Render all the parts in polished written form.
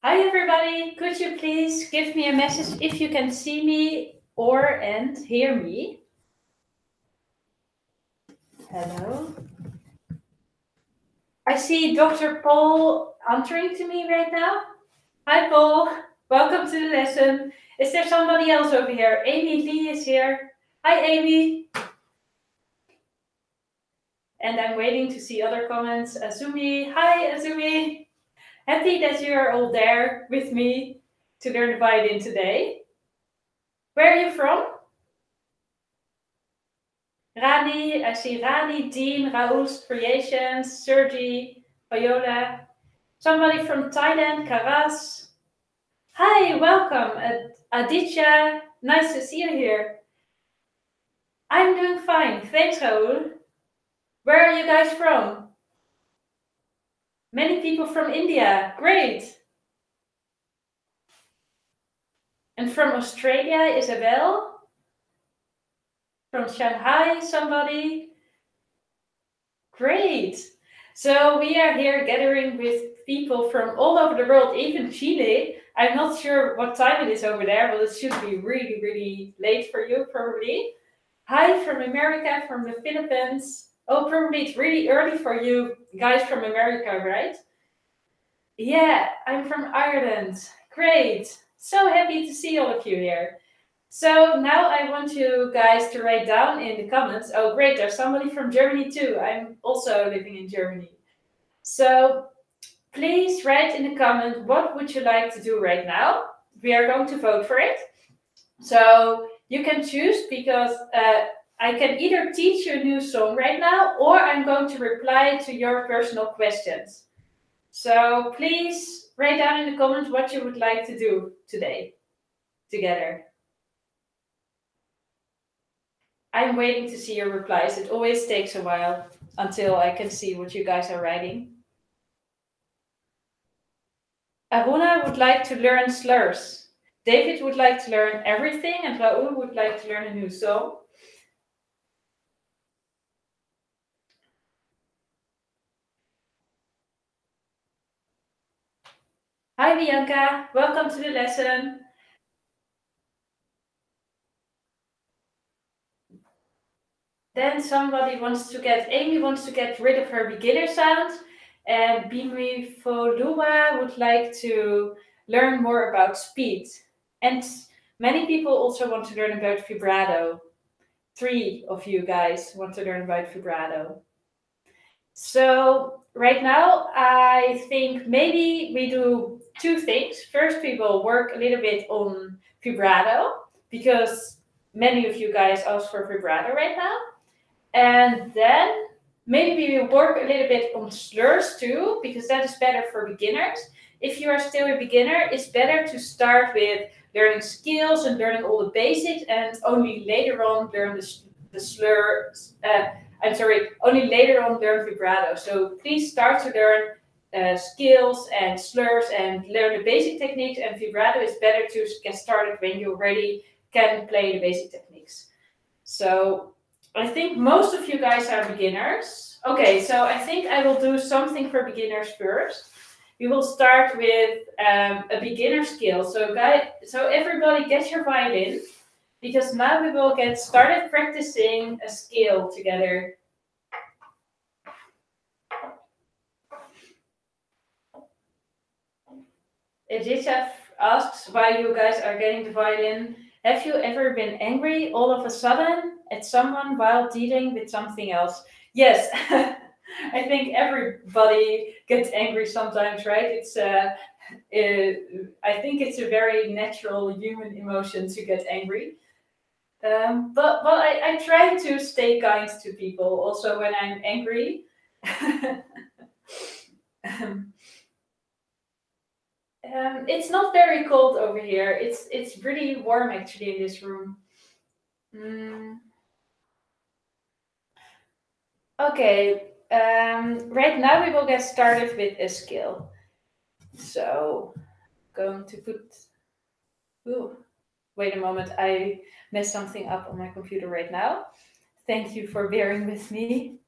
Hi everybody, could you please give me a message if you can see me and hear me? Hello. I see Dr. Paul answering to me right now. Hi Paul, welcome to the lesson. Is there somebody else over here? Amy Lee is here. Hi Amy. And I'm waiting to see other comments. Azumi, hi Azumi. Happy that you are all there with me to learn the violin today. Where are you from? Rani, I see Rani, Dean, Raoul's Creations, Sergi, Viola, somebody from Thailand, Karas. Hi, welcome, Aditya. Nice to see you here. I'm doing fine, thanks, Raoul. Where are you guys from? Many people from India, great. And from Australia, Isabel. From Shanghai, somebody. Great. So we are here gathering with people from all over the world, even Chile. I'm not sure what time it is over there, but it should be really, really late for you, probably. Hi from America, from the Philippines. Oh, probably it's really early for you guys from America, right? Yeah, I'm from Ireland. Great. So happy to see all of you here. So now I want you guys to write down in the comments. Oh, great, there's somebody from Germany too. I'm also living in Germany. So please write in the comment, what would you like to do right now? We are going to vote for it. So you can choose because I can either teach you a new song right now or I'm going to reply to your personal questions. So please write down in the comments what you would like to do today together. I'm waiting to see your replies. It always takes a while until I can see what you guys are writing. Aruna would like to learn slurs. David would like to learn everything, and Raoul would like to learn a new song. Hi Bianca, welcome to the lesson. Then Amy wants to get rid of her beginner sound, and Bimi Folua would like to learn more about speed. And many people also want to learn about vibrato. 3 of you guys want to learn about vibrato. So right now, I think maybe we do 2 things. First, we will work a little bit on vibrato because many of you guys ask for vibrato right now. And then maybe we will work a little bit on slurs too, because that is better for beginners. If you are still a beginner, it's better to start with learning skills and learning all the basics, and only later on learn the slurs. Only later on learn vibrato. So please start to learn skills and slurs and learn the basic techniques. And vibrato is better to get started when you already can play the basic techniques. So I think most of you guys are beginners. Okay, so I think I will do something for beginners first. We will start with a beginner skill. So everybody get your violin, because now we will get started practicing a scale together. Editha asks why you guys are getting the violin. Have you ever been angry all of a sudden at someone while dealing with something else? Yes, I think everybody gets angry sometimes, right? I think it's a very natural human emotion to get angry. But I try to stay kind to people also when I'm angry. It's not very cold over here. It's really warm actually in this room. Okay. Right now we will get started with a skill. So, going to put. Ooh, wait a moment. I messed something up on my computer right now. Thank you for bearing with me.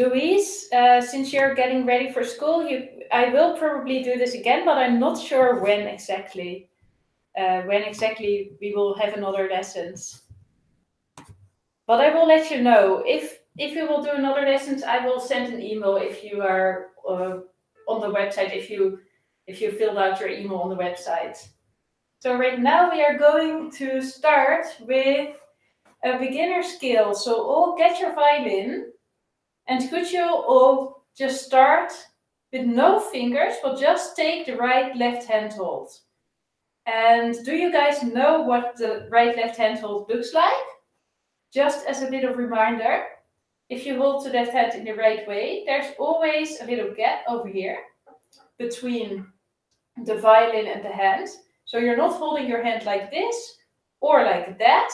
Louise, since you're getting ready for school, I will probably do this again, but I'm not sure when exactly. When exactly we will have another lessons. But I will let you know. If you will do another lessons, I will send an email if you are on the website, if you filled out your email on the website. So right now we are going to start with a beginner scale. So all get your violin, and could you all just start with no fingers, but just take the right left hand hold. And do you guys know what the right left hand hold looks like? Just as a little reminder, if you hold the left hand in the right way, there's always a little gap over here between the violin and the hand. So you're not holding your hand like this or like that,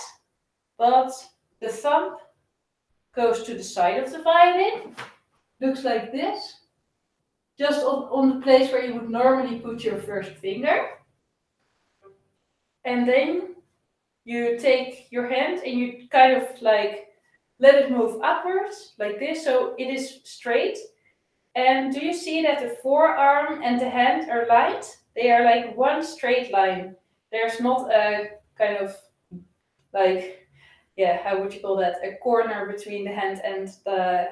but the thumb goes to the side of the violin, looks like this, just on the place where you would normally put your first finger. And then you take your hand and you kind of like let it move upwards like this, so it is straight. And do you see that the forearm and the hand are lined? They are like one straight line. There's not a kind of like, yeah, how would you call that? A corner between the hand and the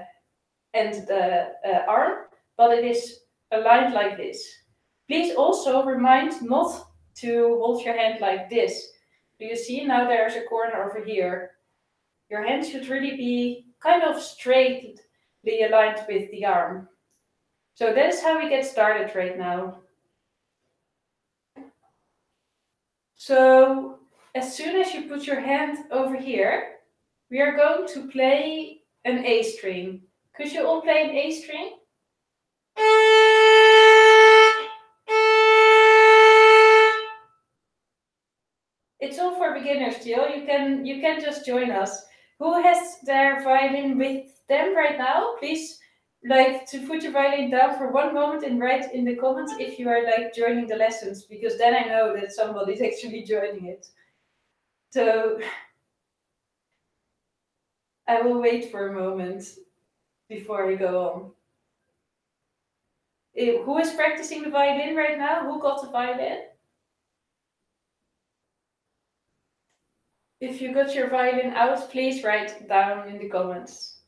arm, but it is aligned like this. Please also remind not to hold your hand like this. Do you see now there's a corner over here? Your hand should really be kind of straightly aligned with the arm. So that is how we get started right now. So as soon as you put your hand over here, we are going to play an A string. Could you all play an A string? It's all for beginners, Jill. You can just join us. Who has their violin with them right now? Please like to put your violin down for one moment and write in the comments if you are like joining the lessons, because then I know that somebody's actually joining it. So I will wait for a moment before we go on. Who is practicing the violin right now? Who got the violin? If you got your violin out, please write it down in the comments.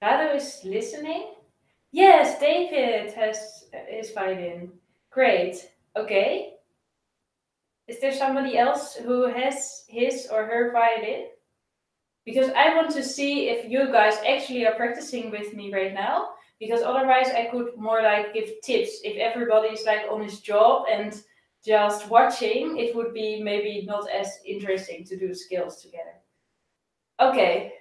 Rado is listening. Yes, David has his violin. Great. Okay. Is there somebody else who has his or her violin? Because I want to see if you guys actually are practicing with me right now. Because otherwise I could more like give tips. If everybody's like on his job and just watching, it would be maybe not as interesting to do skills together. Okay.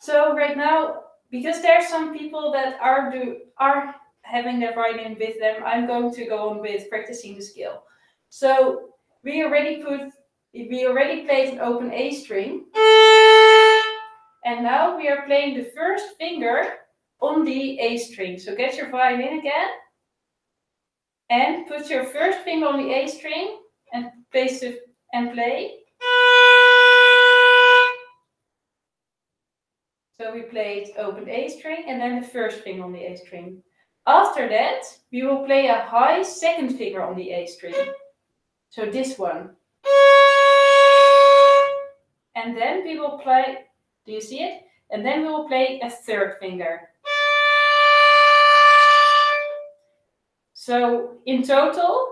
So right now, because there are some people that are having their violin with them, I'm going to go on with practicing the skill. So we already played an open A string, and now we are playing the first finger on the A string. So get your violin again, and put your first finger on the A string and place it and play. So we played open A string and then the first finger on the A string. After that, we will play a high second finger on the A string. So this one. And then we will play, do you see it? And then we will play a third finger. So in total,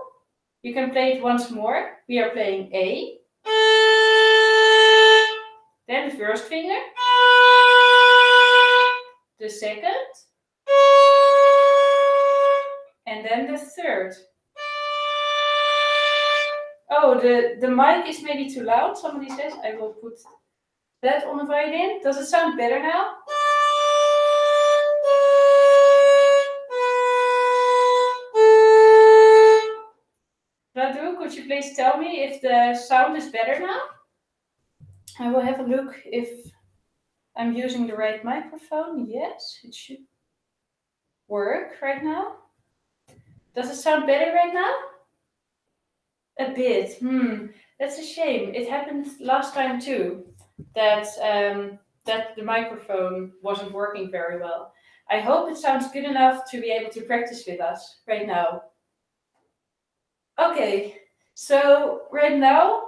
you can play it once more. We are playing A. Then the first finger. The second, and then the third. Oh, the mic is maybe too loud, somebody says. I will put that on the violin. Does it sound better now? Radu, could you please tell me if the sound is better now? I will have a look if I'm using the right microphone. Yes, it should work right now. Does it sound better right now? A bit. That's a shame. It happened last time too, that that the microphone wasn't working very well. I hope it sounds good enough to be able to practice with us right now. Okay, so right now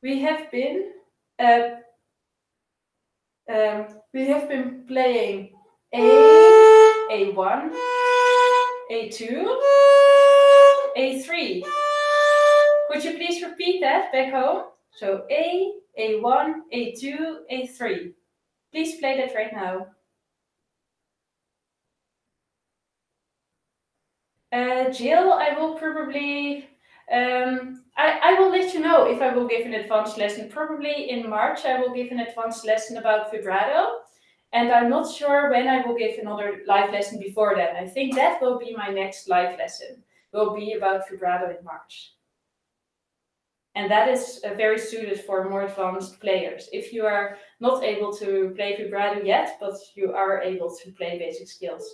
we have been uh, playing A1, A2, A3. Could you please repeat that back home? So A1, A2, A3. Please play that right now. Jill, I will probably, I will let you know if I will give an advanced lesson. Probably in March I will give an advanced lesson about vibrato. And I'm not sure when I will give another live lesson before that. I think that will be my next live lesson. Will be about vibrato in March. And that is very suited for more advanced players. If you are not able to play vibrato yet, but you are able to play basic scales.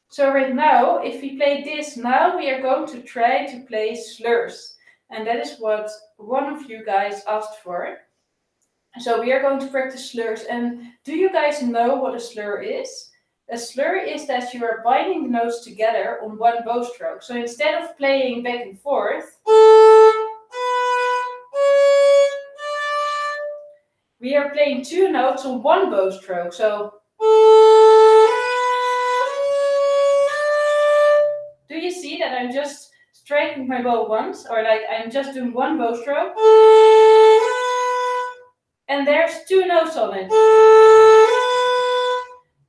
So right now, if we play this now, we are going to try to play slurs. And that is what one of you guys asked for. So we are going to practice slurs. And do you guys know what a slur is? A slur is that you are binding the notes together on one bow stroke. So instead of playing back and forth, we are playing two notes on one bow stroke. So do you see that I'm just striking my bow once, or like I'm just doing one bow stroke? And there's two notes on it.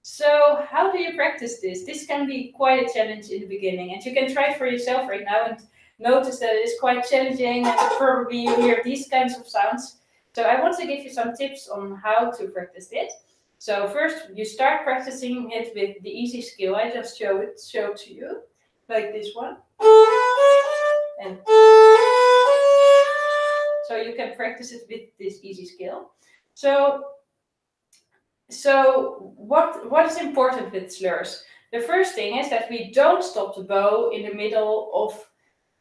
So how do you practice this? This can be quite a challenge in the beginning, and you can try it for yourself right now and notice that it is quite challenging, and probably you hear these kinds of sounds. So I want to give you some tips on how to practice it. So first, you start practicing it with the easy scale I just showed to you, like this one. And so you can practice it with this easy scale. So what is important with slurs? The first thing is that we don't stop the bow in the middle of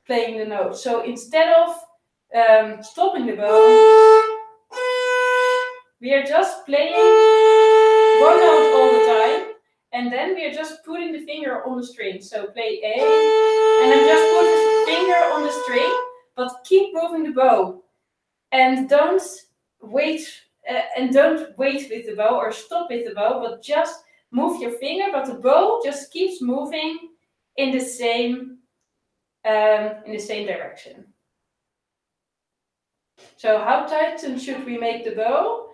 playing the note. So instead of stopping the bow, we are just playing one note all the time, and then we are just putting the finger on the string. So play A, and then just put the finger on the string, but keep moving the bow, and don't wait with the bow or stop with the bow, but just move your finger, but the bow just keeps moving in the same direction. So how tightened should we make the bow?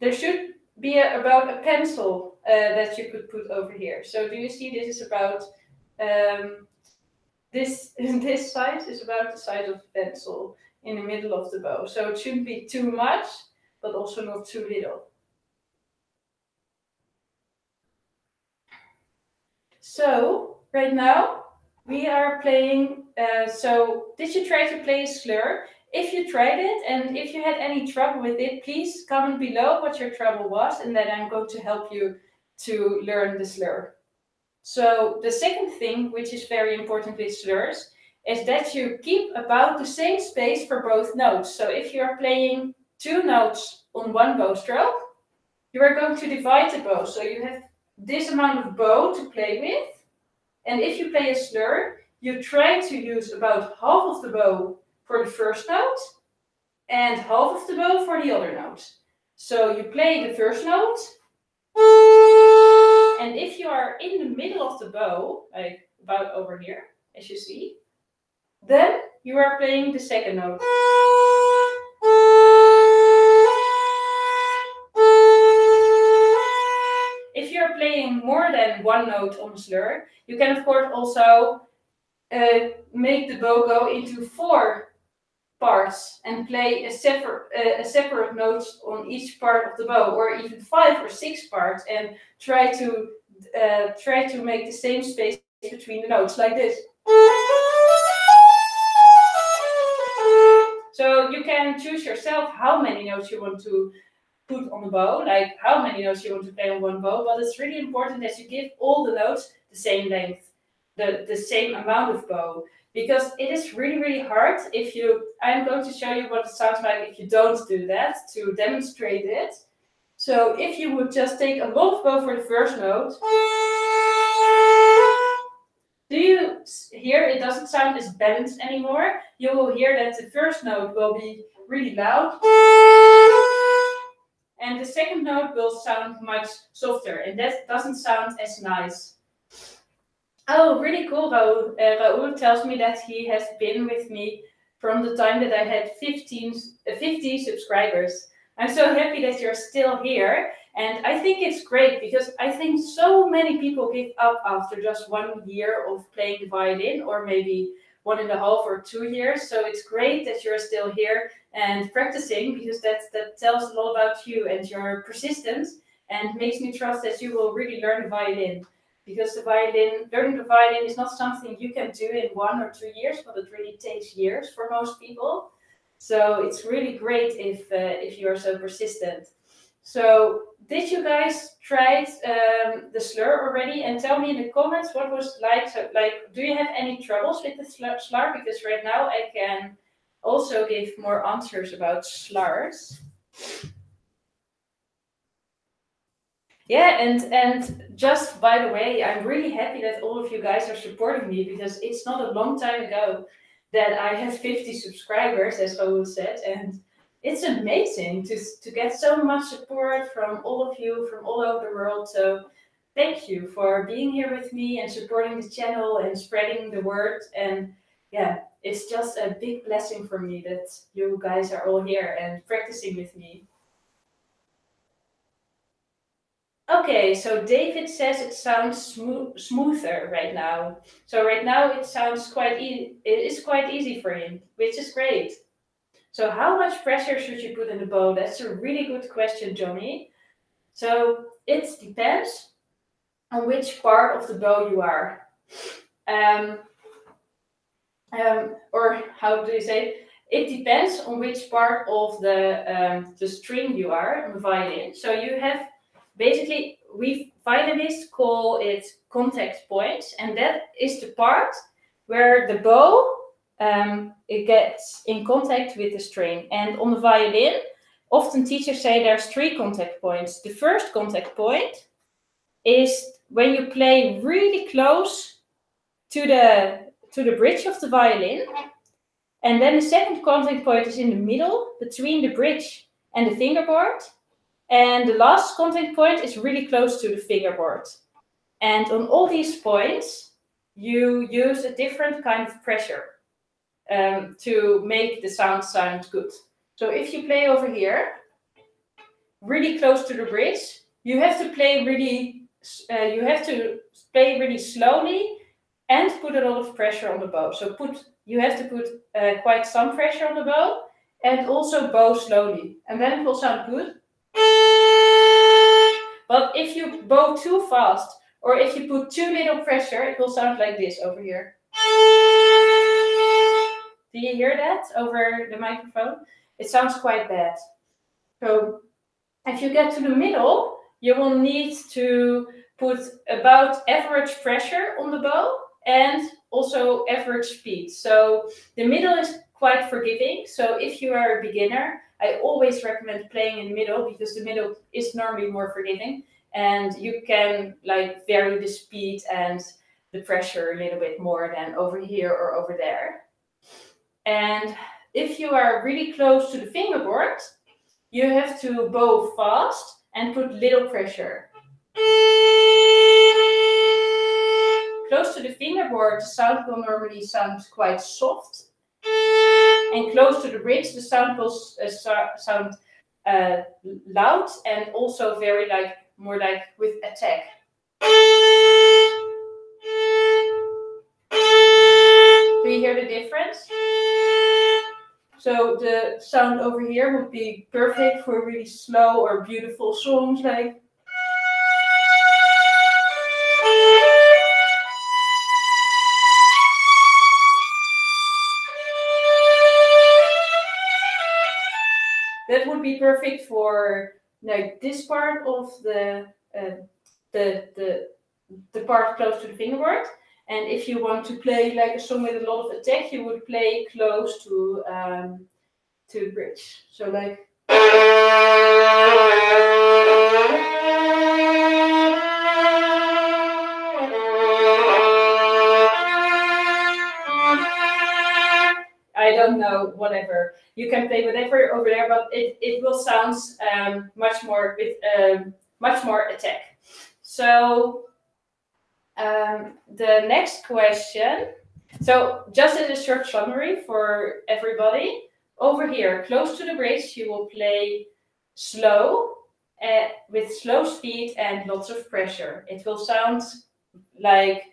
There should be about a pencil that you could put over here. So do you see this is about this size is about the size of a pencil in the middle of the bow. So it shouldn't be too much, but also not too little. So right now we are playing. So did you try to play a slur? If you tried it and if you had any trouble with it, please comment below what your trouble was, and then I'm going to help you to learn the slur. So the second thing, which is very important with slurs, is that you keep about the same space for both notes. So if you're playing two notes on one bow stroke, you are going to divide the bow. So you have this amount of bow to play with. And if you play a slur, you try to use about half of the bow for the first note and half of the bow for the other note. So you play the first note, and if you are in the middle of the bow, like about over here, as you see, then you are playing the second note. If you're playing more than one note on the slur, you can of course also make the bow go into four parts and play a separate note on each part of the bow, or even 5 or 6 parts, and try to make the same space between the notes, like this. So you can choose yourself how many notes you want to put on the bow, like how many notes you want to play on one bow, but it's really important that you give all the notes the same length. the same amount of bow, because it is really, really hard if you, I'm going to show you what it sounds like if you don't do that to demonstrate it. So if you would just take a lot of bow for the first note, do you hear it doesn't sound as balanced anymore? You will hear that the first note will be really loud, and the second note will sound much softer, and that doesn't sound as nice. Oh, really cool. Raoul tells me that he has been with me from the time that I had 50 subscribers. I'm so happy that you're still here. And I think it's great because I think so many people give up after just 1 year of playing the violin, or maybe 1.5 or 2 years. So it's great that you're still here and practicing, because that tells a lot about you and your persistence, and makes me trust that you will really learn the violin. Because learning the violin is not something you can do in 1 or 2 years, but it really takes years for most people. So it's really great if you are so persistent. So did you guys try the slur already? And tell me in the comments what was like. So, like, do you have any troubles with the slur? Because right now I can also give more answers about slurs. Yeah, and just by the way, I'm really happy that all of you guys are supporting me, because it's not a long time ago that I had 50 subscribers, as Raoul said, and it's amazing to get so much support from all of you from all over the world. So thank you for being here with me and supporting the channel and spreading the word. And yeah, it's just a big blessing for me that you guys are all here and practicing with me. Okay, so David says it sounds smoother right now. So right now it sounds quite easy. It is quite easy for him, which is great. So how much pressure should you put in the bow? That's a really good question, Johnny. So it depends on which part of the bow you are. Or how do you say? It depends on which part of the string you are on the violin. So you have basically, we violinists call it contact points, and that is the part where the bow it gets in contact with the string. And on the violin, often teachers say there's 3 contact points. The first contact point is when you play really close to the bridge of the violin, and then the second contact point is in the middle between the bridge and the fingerboard. And the last contact point is really close to the fingerboard. And on all these points, you use a different kind of pressure to make the sound good. So if you play over here, really close to the bridge, you have to play really slowly and put a lot of pressure on the bow. So you have to put quite some pressure on the bow, and also bow slowly, and then it will sound good. But if you bow too fast, or if you put too little pressure, it will sound like this over here. Do you hear that over the microphone? It sounds quite bad. So if you get to the middle, you will need to put about average pressure on the bow and also average speed. So the middle is quite forgiving. So if you are a beginner, I always recommend playing in the middle, because the middle is normally more forgiving, and you can like vary the speed and the pressure a little bit more than over here or over there. And if you are really close to the fingerboard, you have to bow fast and put little pressure. Close to the fingerboard, the sound will normally sound quite soft. And close to the bridge, the sound will sound loud, and also very more like with attack. Do you hear the difference? So the sound over here would be perfect for really slow or beautiful songs, like. That would be perfect for like this part of the part close to the fingerboard. And if you want to play like a song with a lot of attack, you would play close to the bridge. So like. I don't know, whatever. You can play whatever over there, but it will sound much more with much more attack. So the next question. So just as a short summary for everybody, over here, close to the bridge, you will play slow, with slow speed and lots of pressure. It will sound like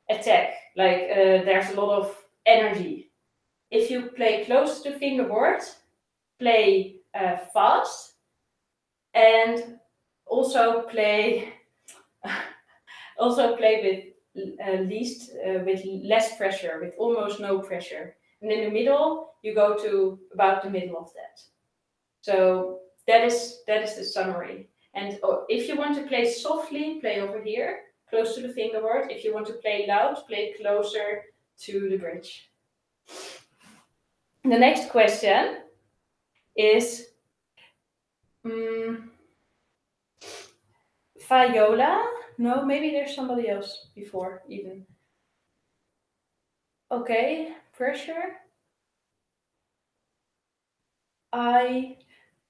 attack, like there's a lot of energy. If you play close to fingerboard, play fast, and also play with less pressure, with almost no pressure. And in the middle, you go to about the middle of that. So that is the summary. And if you want to play softly, play over here, close to the fingerboard. If you want to play loud, play closer to the bridge. The next question is viola. No, maybe there's somebody else before even. Okay, pressure. I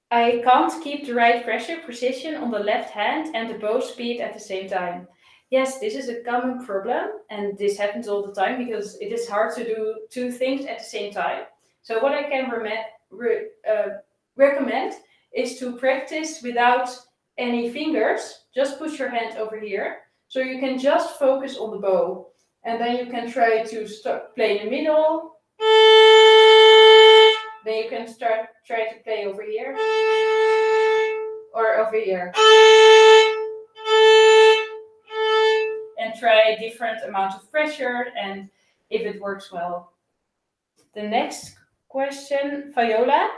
can't keep the right pressure position on the left hand and the bow speed at the same time. Yes, this is a common problem, and this happens all the time because it is hard to do two things at the same time. So what I can recommend is to practice without any fingers. Just put your hand over here, so you can just focus on the bow, and then you can try to play in the middle. Then you can try to play over here or over here, and try different amounts of pressure, and if it works well. The next question, viola.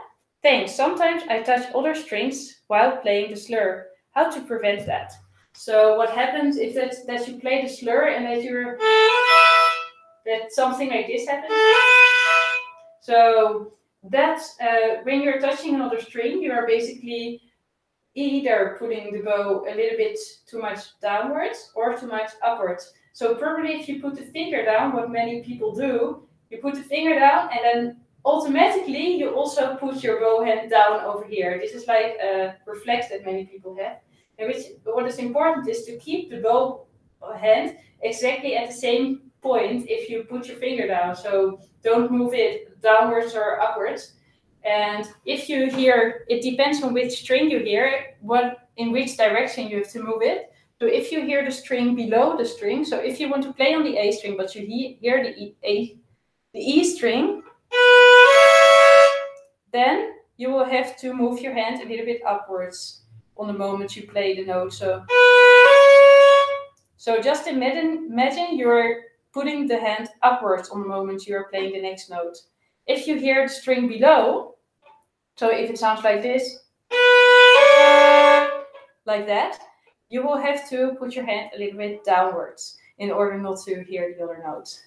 Thanks. Sometimes I touch other strings while playing the slur. How to prevent that? So what happens is that you play the slur and that something like this happens. So that's when you're touching another string, you are basically either putting the bow a little bit too much downwards or too much upwards. So probably if you put the finger down, what many people do, you put the finger down and then automatically you also put your bow hand down over here. This is like a reflex that many people have. And what is important is to keep the bow hand exactly at the same point if you put your finger down. So don't move it downwards or upwards. And if you hear, it depends on which string you hear, in which direction you have to move it. So if you hear the string below the string, so if you want to play on the A string, but you hear the E string, then you will have to move your hand a little bit upwards on the moment you play the note. So just imagine you're putting the hand upwards on the moment you're playing the next note. If you hear the string below, so if it sounds like this, like that, you will have to put your hand a little bit downwards in order not to hear the other notes.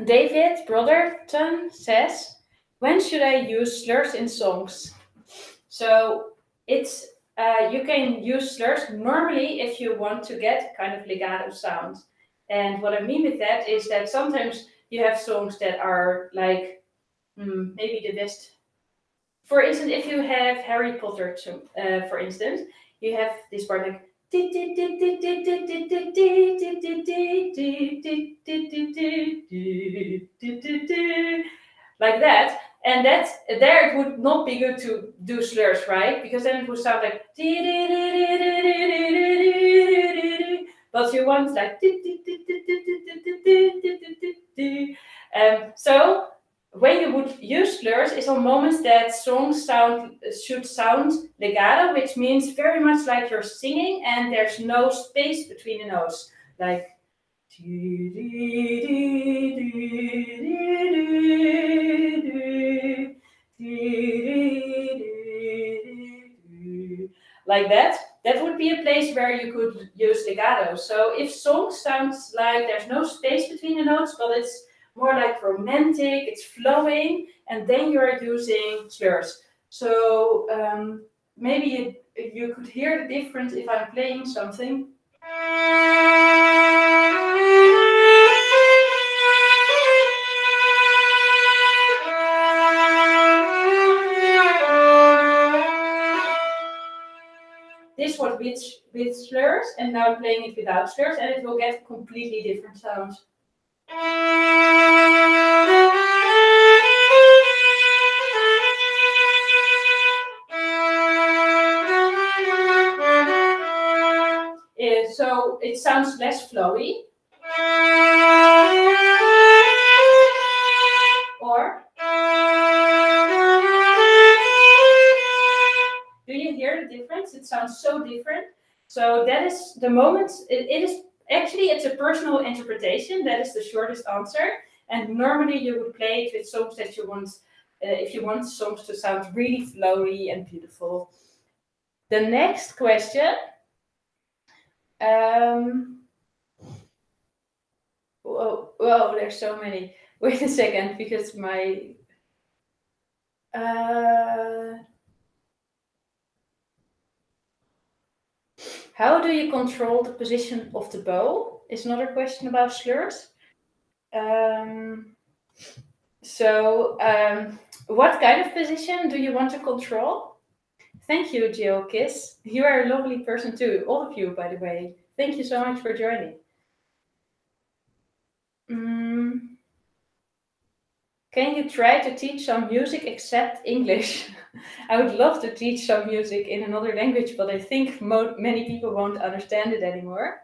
David Brotherton says, when should I use slurs in songs? So it's you can use slurs normally if you want to get kind of legato sound. And what I mean with that is that sometimes you have songs that are like maybe the best. For instance, if you have Harry Potter, for instance, you have this part like like that, and there it would not be good to do slurs, right? Because then it would sound like, but you want like, so when you would use slurs is on moments that songs should sound legato, which means very much like you're singing and there's no space between the notes, like like that. that would be a place where you could use legato. So if song sounds like there's no space between the notes, but it's more like romantic, it's flowing, and then you're using slurs. So maybe you could hear the difference if I'm playing something. This was with slurs, and now I'm playing it without slurs, and it will get completely different sounds. So it sounds less flowy. Or do you hear the difference? It sounds so different. So that is the moment. It is actually, it's a personal interpretation. That is the shortest answer. And normally you would play it with songs that you want, if you want songs to sound really flowy and beautiful. The next question. Whoa, there's so many. Wait a second, because my how do you control the position of the bow? Is another question about slurs. What kind of position do you want to control? Thank you, Jill Kiss. You are a lovely person too, all of you, by the way. Thank you so much for joining. Can you try to teach some music except English? I would love to teach some music in another language, but I think many people won't understand it anymore.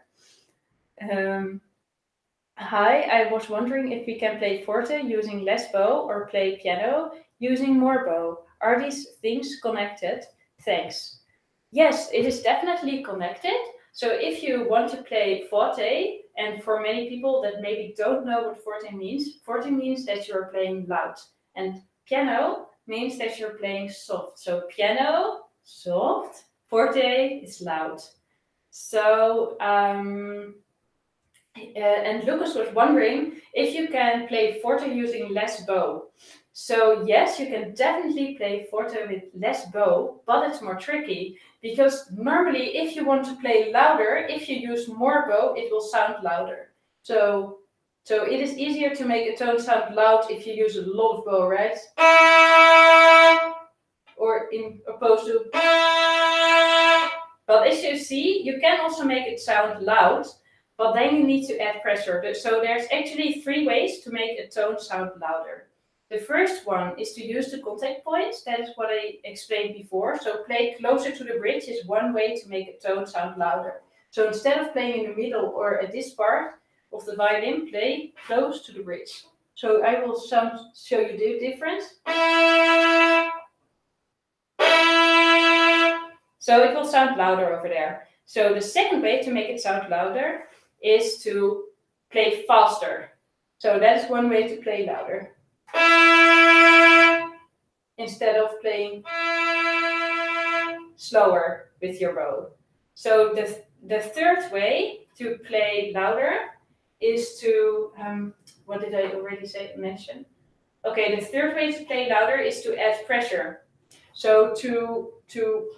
Hi, I was wondering if we can play forte using less bow or play piano using more bow. Are these things connected? Thanks. Yes, it is definitely connected. So if you want to play forte, and for many people that maybe don't know what forte means that you're playing loud. And piano means that you're playing soft. So piano, soft, forte is loud. So, and Lucas was wondering if you can play forte using less bow. So yes, you can definitely play forte with less bow, but it's more tricky because normally if you want to play louder, if you use more bow, it will sound louder. So it is easier to make a tone sound loud if you use a lot of bow, right? Or in opposed to. But as you see, you can also make it sound loud, but then you need to add pressure. So there's actually 3 ways to make a tone sound louder. The first one is to use the contact points. That is what I explained before. So play closer to the bridge is one way to make a tone sound louder. So instead of playing in the middle or at this part of the violin, play close to the bridge. So I will show you the difference. So it will sound louder over there. So the second way to make it sound louder is to play faster. So that's one way to play louder. Instead of playing slower with your bow. So the third way to play louder is to, what did I already mention? Okay, the third way to play louder is to add pressure. So to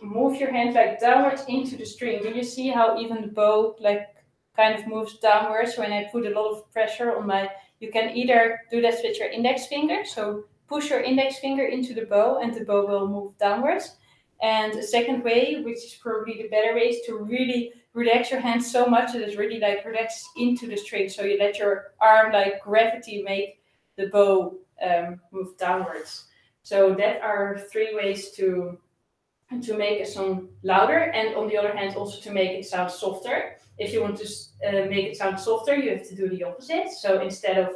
move your hand like downwards into the string. Do you see how even the bow like kind of moves downwards when I put a lot of pressure on my, you can either do that with your index finger. So push your index finger into the bow and the bow will move downwards. And the second way, which is probably the better way, is to really relax your hand so much that it really like relaxes into the string. So you let your arm like gravity make the bow move downwards. So that are 3 ways to make a song louder, and on the other hand also to make it sound softer. If you want to make it sound softer, you have to do the opposite. So instead of,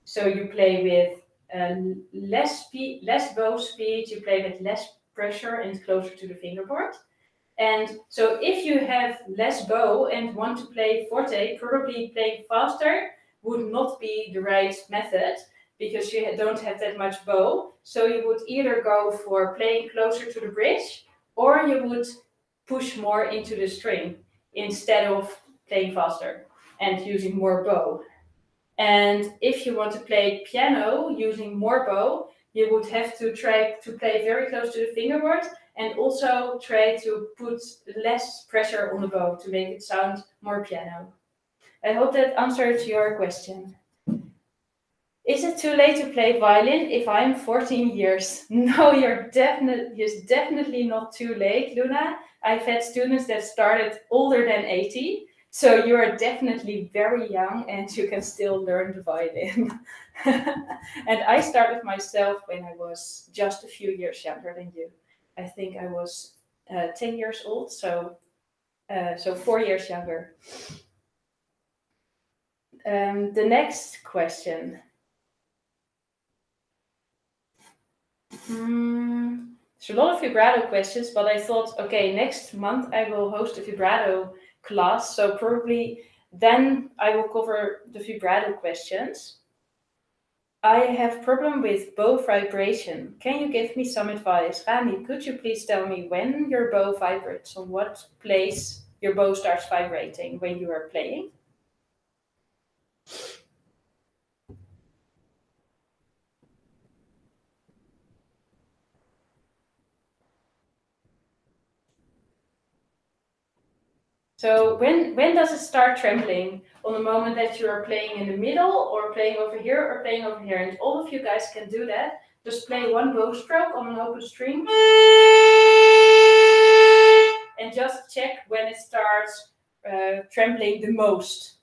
so you play with less bow speed, you play with less pressure and closer to the fingerboard. And so if you have less bow and want to play forte, probably playing faster would not be the right method because you don't have that much bow. So you would either go for playing closer to the bridge, or you would push more into the string instead of playing faster and using more bow. And if you want to play piano using more bow, you would have to try to play very close to the fingerboard and also try to put less pressure on the bow to make it sound more piano. I hope that answered your question. Is it too late to play violin if I'm 14 years? No, it's definitely not too late, Luna. I've had students that started older than 80, so you are definitely very young and you can still learn the violin. And I started myself when I was just a few years younger than you. I think I was 10 years old, so 4 years younger. The next question. There's a lot of vibrato questions, but I thought, okay, next month I will host a vibrato class, so probably then I will cover the vibrato questions. I have problem with bow vibration. Can you give me some advice? Rani, could you please tell me when your bow vibrates, on what place your bow starts vibrating when you are playing? So when does it start trembling? On the moment that you are playing in the middle, or playing over here, or playing over here? And all of you guys can do that. Just play one bow stroke on an open string. And just check when it starts trembling the most.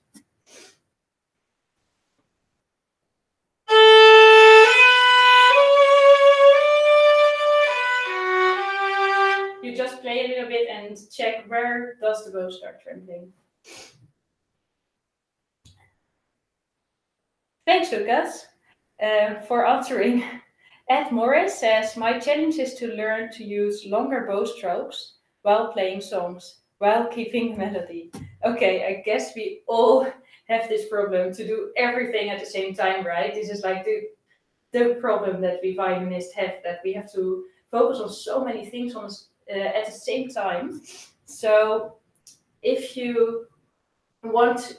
You just play a little bit and check where does the bow start trembling. Thanks, Lucas, for answering. Ed Morris says, my challenge is to learn to use longer bow strokes while playing songs, while keeping melody. Okay, I guess we all have this problem to do everything at the same time, right? This is like the problem that we violinists have, that we have to focus on so many things at the same time. So if you what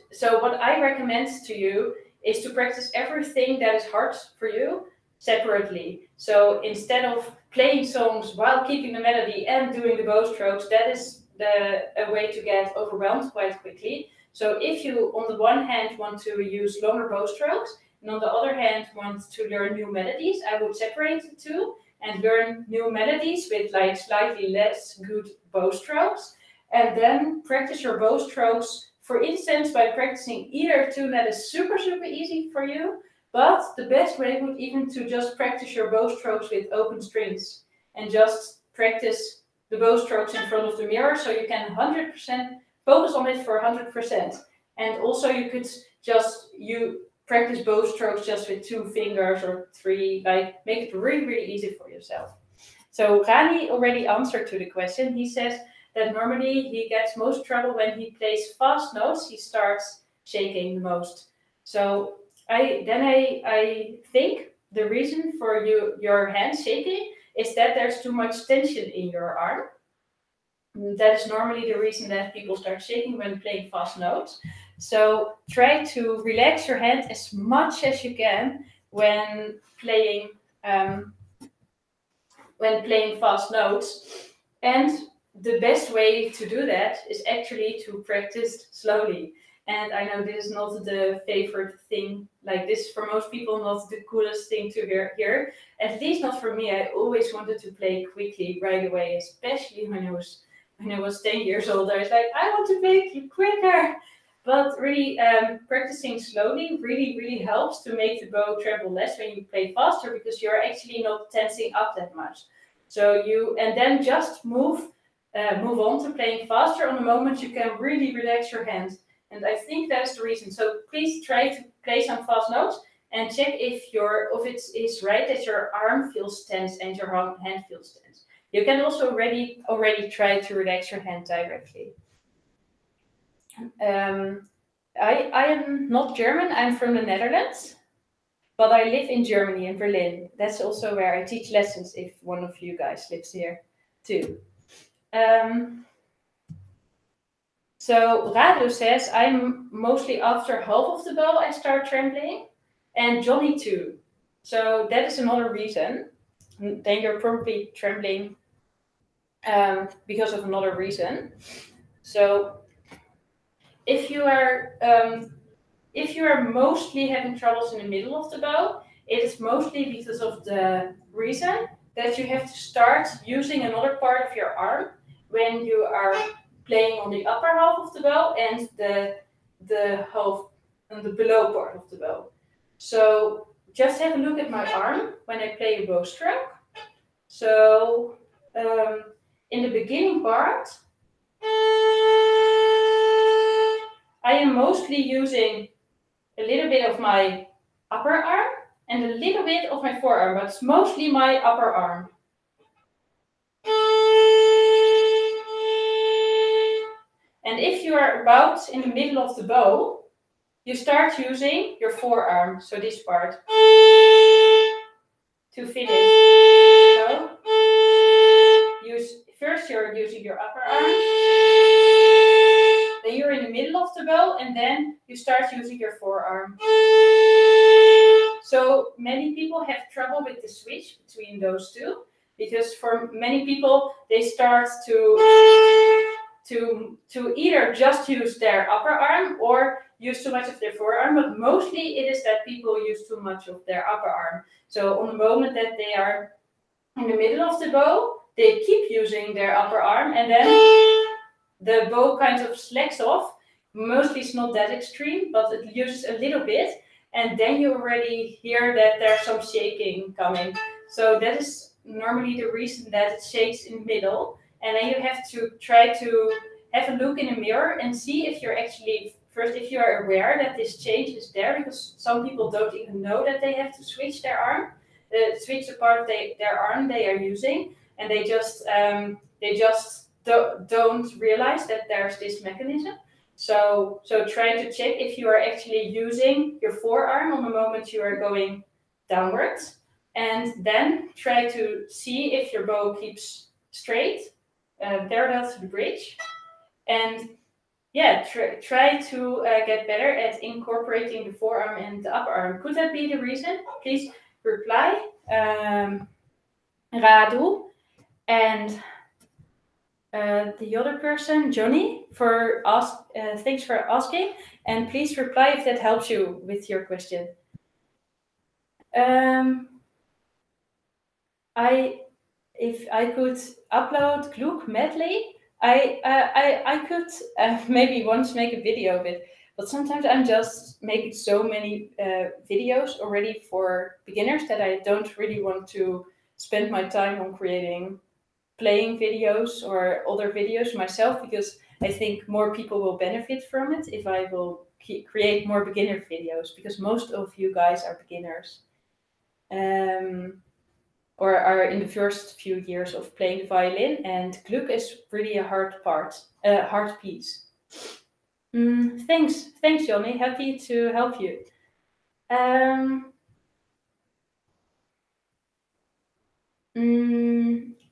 I recommend to you is to practice everything that is hard for you separately. So instead of playing songs while keeping the melody and doing the bow strokes, that is a way to get overwhelmed quite quickly. So if you, on the one hand, want to use longer bow strokes, and on the other hand, want to learn new melodies, I would separate the two and learn new melodies with like slightly less good bow strokes, and then practice your bow strokes. For instance, by practicing either tune that is super easy for you, but the best way would even to just practice your bow strokes with open strings and just practice the bow strokes in front of the mirror, so you can 100% focus on it for 100%. And also you could practice bow strokes just with 2 fingers or 3, like make it really easy for yourself. So Rani already answered to the question. He says that normally he gets most trouble when he plays fast notes. He starts shaking the most. So I think the reason for your hands shaking is that there's too much tension in your arm. That is normally the reason that people start shaking when playing fast notes. So try to relax your hand as much as you can when playing fast notes. And the best way to do that is actually to practice slowly. And I know this is not the favorite thing, like this for most people, not the coolest thing to hear. At least not for me. I always wanted to play quickly right away, especially when I was 10 years old. I was like, I want to play quicker. But really, practicing slowly really helps to make the bow tremble less when you play faster, because you're actually not tensing up that much. So and then just move on to playing faster on the moment you can really relax your hand. And I think that's the reason. So please try to play some fast notes and check if it is right that your arm feels tense and your hand feels tense. You can also already try to relax your hand directly. I am not German, I'm from the Netherlands, but I live in Germany, in Berlin. That's also where I teach lessons, if one of you guys lives here too. So Radu says, I'm mostly after half of the bow I start trembling, and Johnny too. So that is another reason. Then you're probably trembling because of another reason. So if you are mostly having troubles in the middle of the bow, it is mostly because of the reason that you have to start using another part of your arm when you are playing on the upper half of the bow and the half and the below part of the bow. So just have a look at my arm when I play a bow stroke. So in the beginning part, I am mostly using a little bit of my upper arm and a little bit of my forearm, but it's mostly my upper arm. And if you are about in the middle of the bow, you start using your forearm, so this part, to finish. So, first you're using your upper arm, then you're in the middle of the bow, and then you start using your forearm. So many people have trouble with the switch between those two, because for many people they start to either just use their upper arm or use too much of their forearm, but mostly it is that people use too much of their upper arm. So on the moment that they are in the middle of the bow, they keep using their upper arm, and then the bow kind of slacks off. Mostly it's not that extreme, but it uses a little bit, and then you already hear that there's some shaking coming. So that is normally the reason that it shakes in the middle. And then you have to try to have a look in the mirror and see if you're actually, first, if you're aware that this change is there, because some people don't even know that they have to switch their arm, switch the part of their arm they are using, and they just don't realize that there's this mechanism. So try to check if you are actually using your forearm on the moment you are going downwards, and then try to see if your bow keeps straight parallel to the bridge. And yeah, try to get better at incorporating the forearm and the upper arm. Could that be the reason? Please reply, Radu. And the other person, Johnny, thanks for asking, and please reply if that helps you with your question. If I could upload Gluck medley, I could maybe once make a video of it, but sometimes I'm just making so many videos already for beginners that I don't really want to spend my time on creating playing videos or other videos myself, because I think more people will benefit from it if I will create more beginner videos, because most of you guys are beginners or are in the first few years of playing the violin, and Gluck is really a hard piece. Thanks, Johnny. Happy to help you.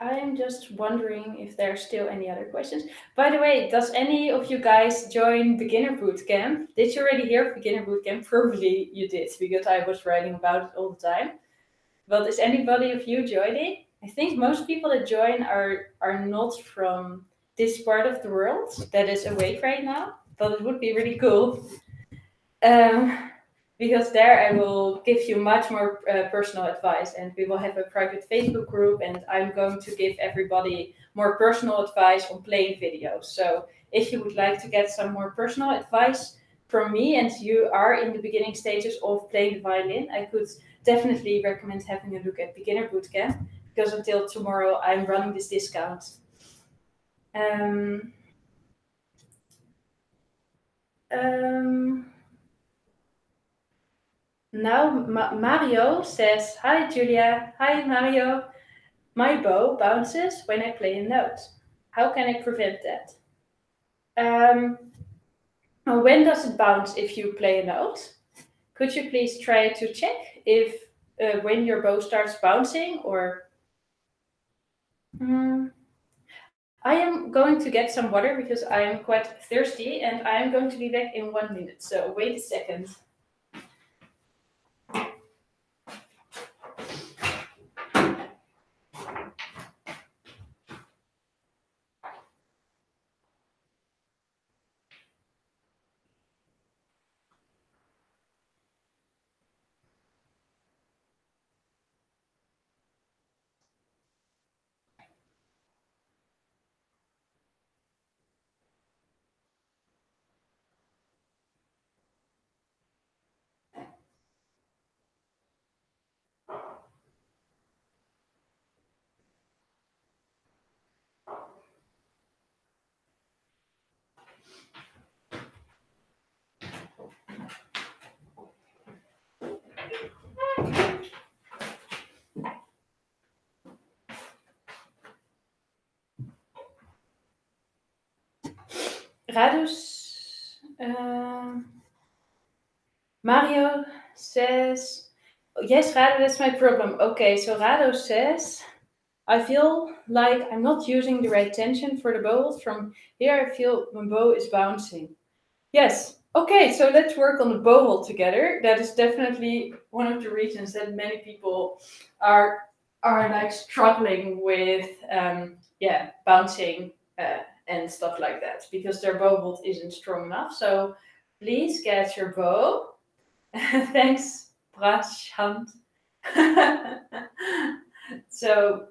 I'm just wondering if there are still any other questions. By the way, does any of you guys join Beginner Bootcamp? Did you already hear of Beginner Bootcamp? Probably you did, because I was writing about it all the time. But is anybody of you joining? I think most people that join are not from this part of the world that is awake right now, but it would be really cool. Because there I will give you much more personal advice, and we will have a private Facebook group, and I'm going to give everybody more personal advice on playing videos. So if you would like to get some more personal advice from me and you are in the beginning stages of playing the violin, I could definitely recommend having a look at Beginner Bootcamp, because until tomorrow I'm running this discount. Now Mario says, hi Julia, hi Mario. My bow bounces when I play a note. How can I prevent that? When does it bounce if you play a note? Could you please try to check if when your bow starts bouncing, or I am going to get some water because I am quite thirsty and I am going to be back in 1 minute. So wait a second. Radus, Mario says, yes, Rado, that's my problem. Okay, so Rado says, I feel like I'm not using the right tension for the bow. From here, I feel my bow is bouncing. Yes. Okay, so let's work on the bow hold together. That is definitely one of the reasons that many people are like struggling with bouncing and stuff like that because their bow hold isn't strong enough. So please get your bow. Thanks, Prashant. so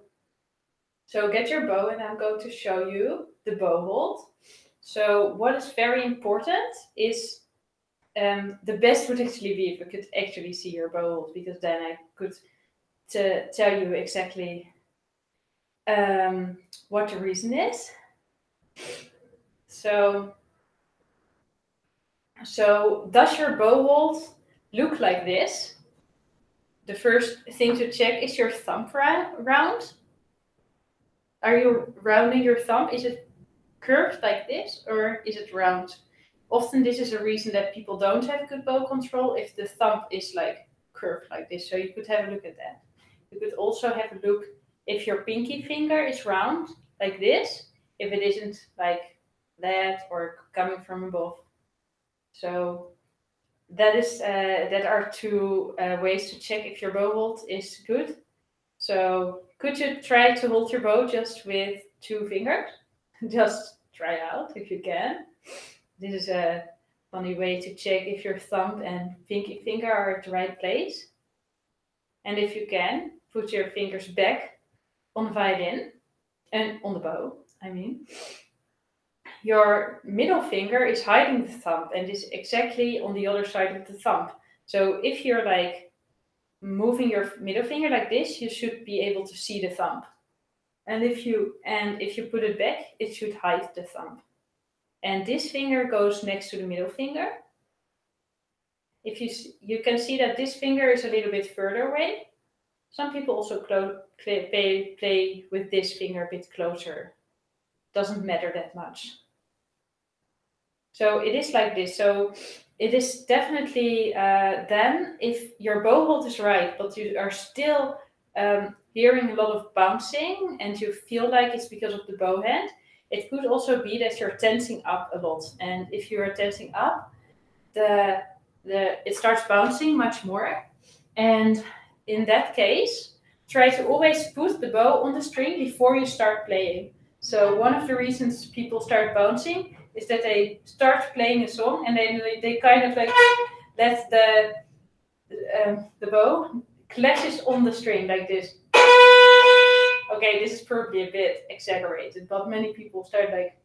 get your bow and I'm going to show you the bow hold. So what is very important is the best would actually be if I could actually see your bow hold because then I could tell you exactly what the reason is. So does your bow hold look like this? The first thing to check is your thumb round. Are you rounding your thumb? Is it curved like this or is it round? Often this is a reason that people don't have good bow control if the thumb is like curved like this. So you could have a look at that. You could also have a look if your pinky finger is round like this, if it isn't like that or coming from above. So that are two ways to check if your bow hold is good. So could you try to hold your bow just with 2 fingers? Just try out if you can. This is a funny way to check if your thumb and pinky finger are at the right place. And if you can, put your fingers back on the violin and on the bow, I mean. Your middle finger is hiding the thumb and is exactly on the other side of the thumb. So if you're like moving your middle finger like this, you should be able to see the thumb. And if you put it back, it should hide the thumb. And this finger goes next to the middle finger. If you can see that this finger is a little bit further away. Some people also play with this finger a bit closer. Doesn't matter that much. So it is like this. So it is definitely then if your bow hold is right, but you are still hearing a lot of bouncing and you feel like it's because of the bow hand, it could also be that you're tensing up a lot. And if you are tensing up, it starts bouncing much more. And in that case, try to always put the bow on the string before you start playing. So one of the reasons people start bouncing is that they start playing a song and then they kind of like let the bow clashes on the string like this. Okay, this is probably a bit exaggerated, but many people start like.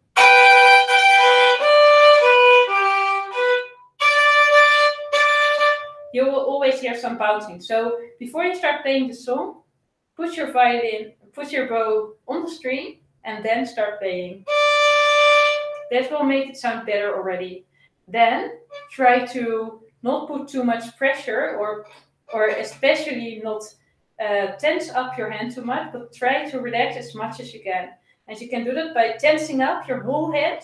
You will always hear some bouncing. So before you start playing the song, put your bow on the string, and then start playing. That will make it sound better already. Then try to not put too much pressure, or especially not tense up your hand too much, but try to relax as much as you can. And you can do that by tensing up your whole hand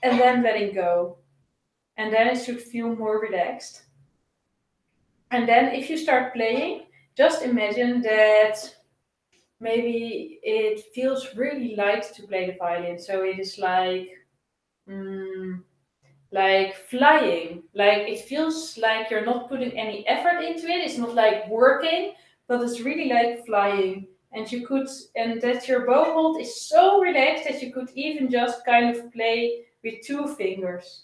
and then letting go. And then it should feel more relaxed. And then if you start playing, just imagine that maybe it feels really light to play the violin. So it is like flying. Like it feels like you're not putting any effort into it. It's not like working, but it's really like flying. And that your bow hold is so relaxed that you could even just kind of play with 2 fingers.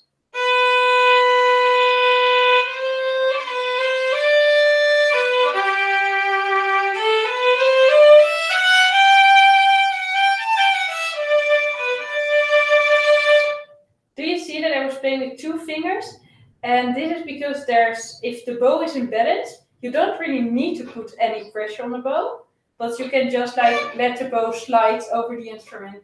Do you see that I was playing with 2 fingers? And this is because if the bow is imbalanced, you don't really need to put any pressure on the bow, but you can just like let the bow slide over the instrument.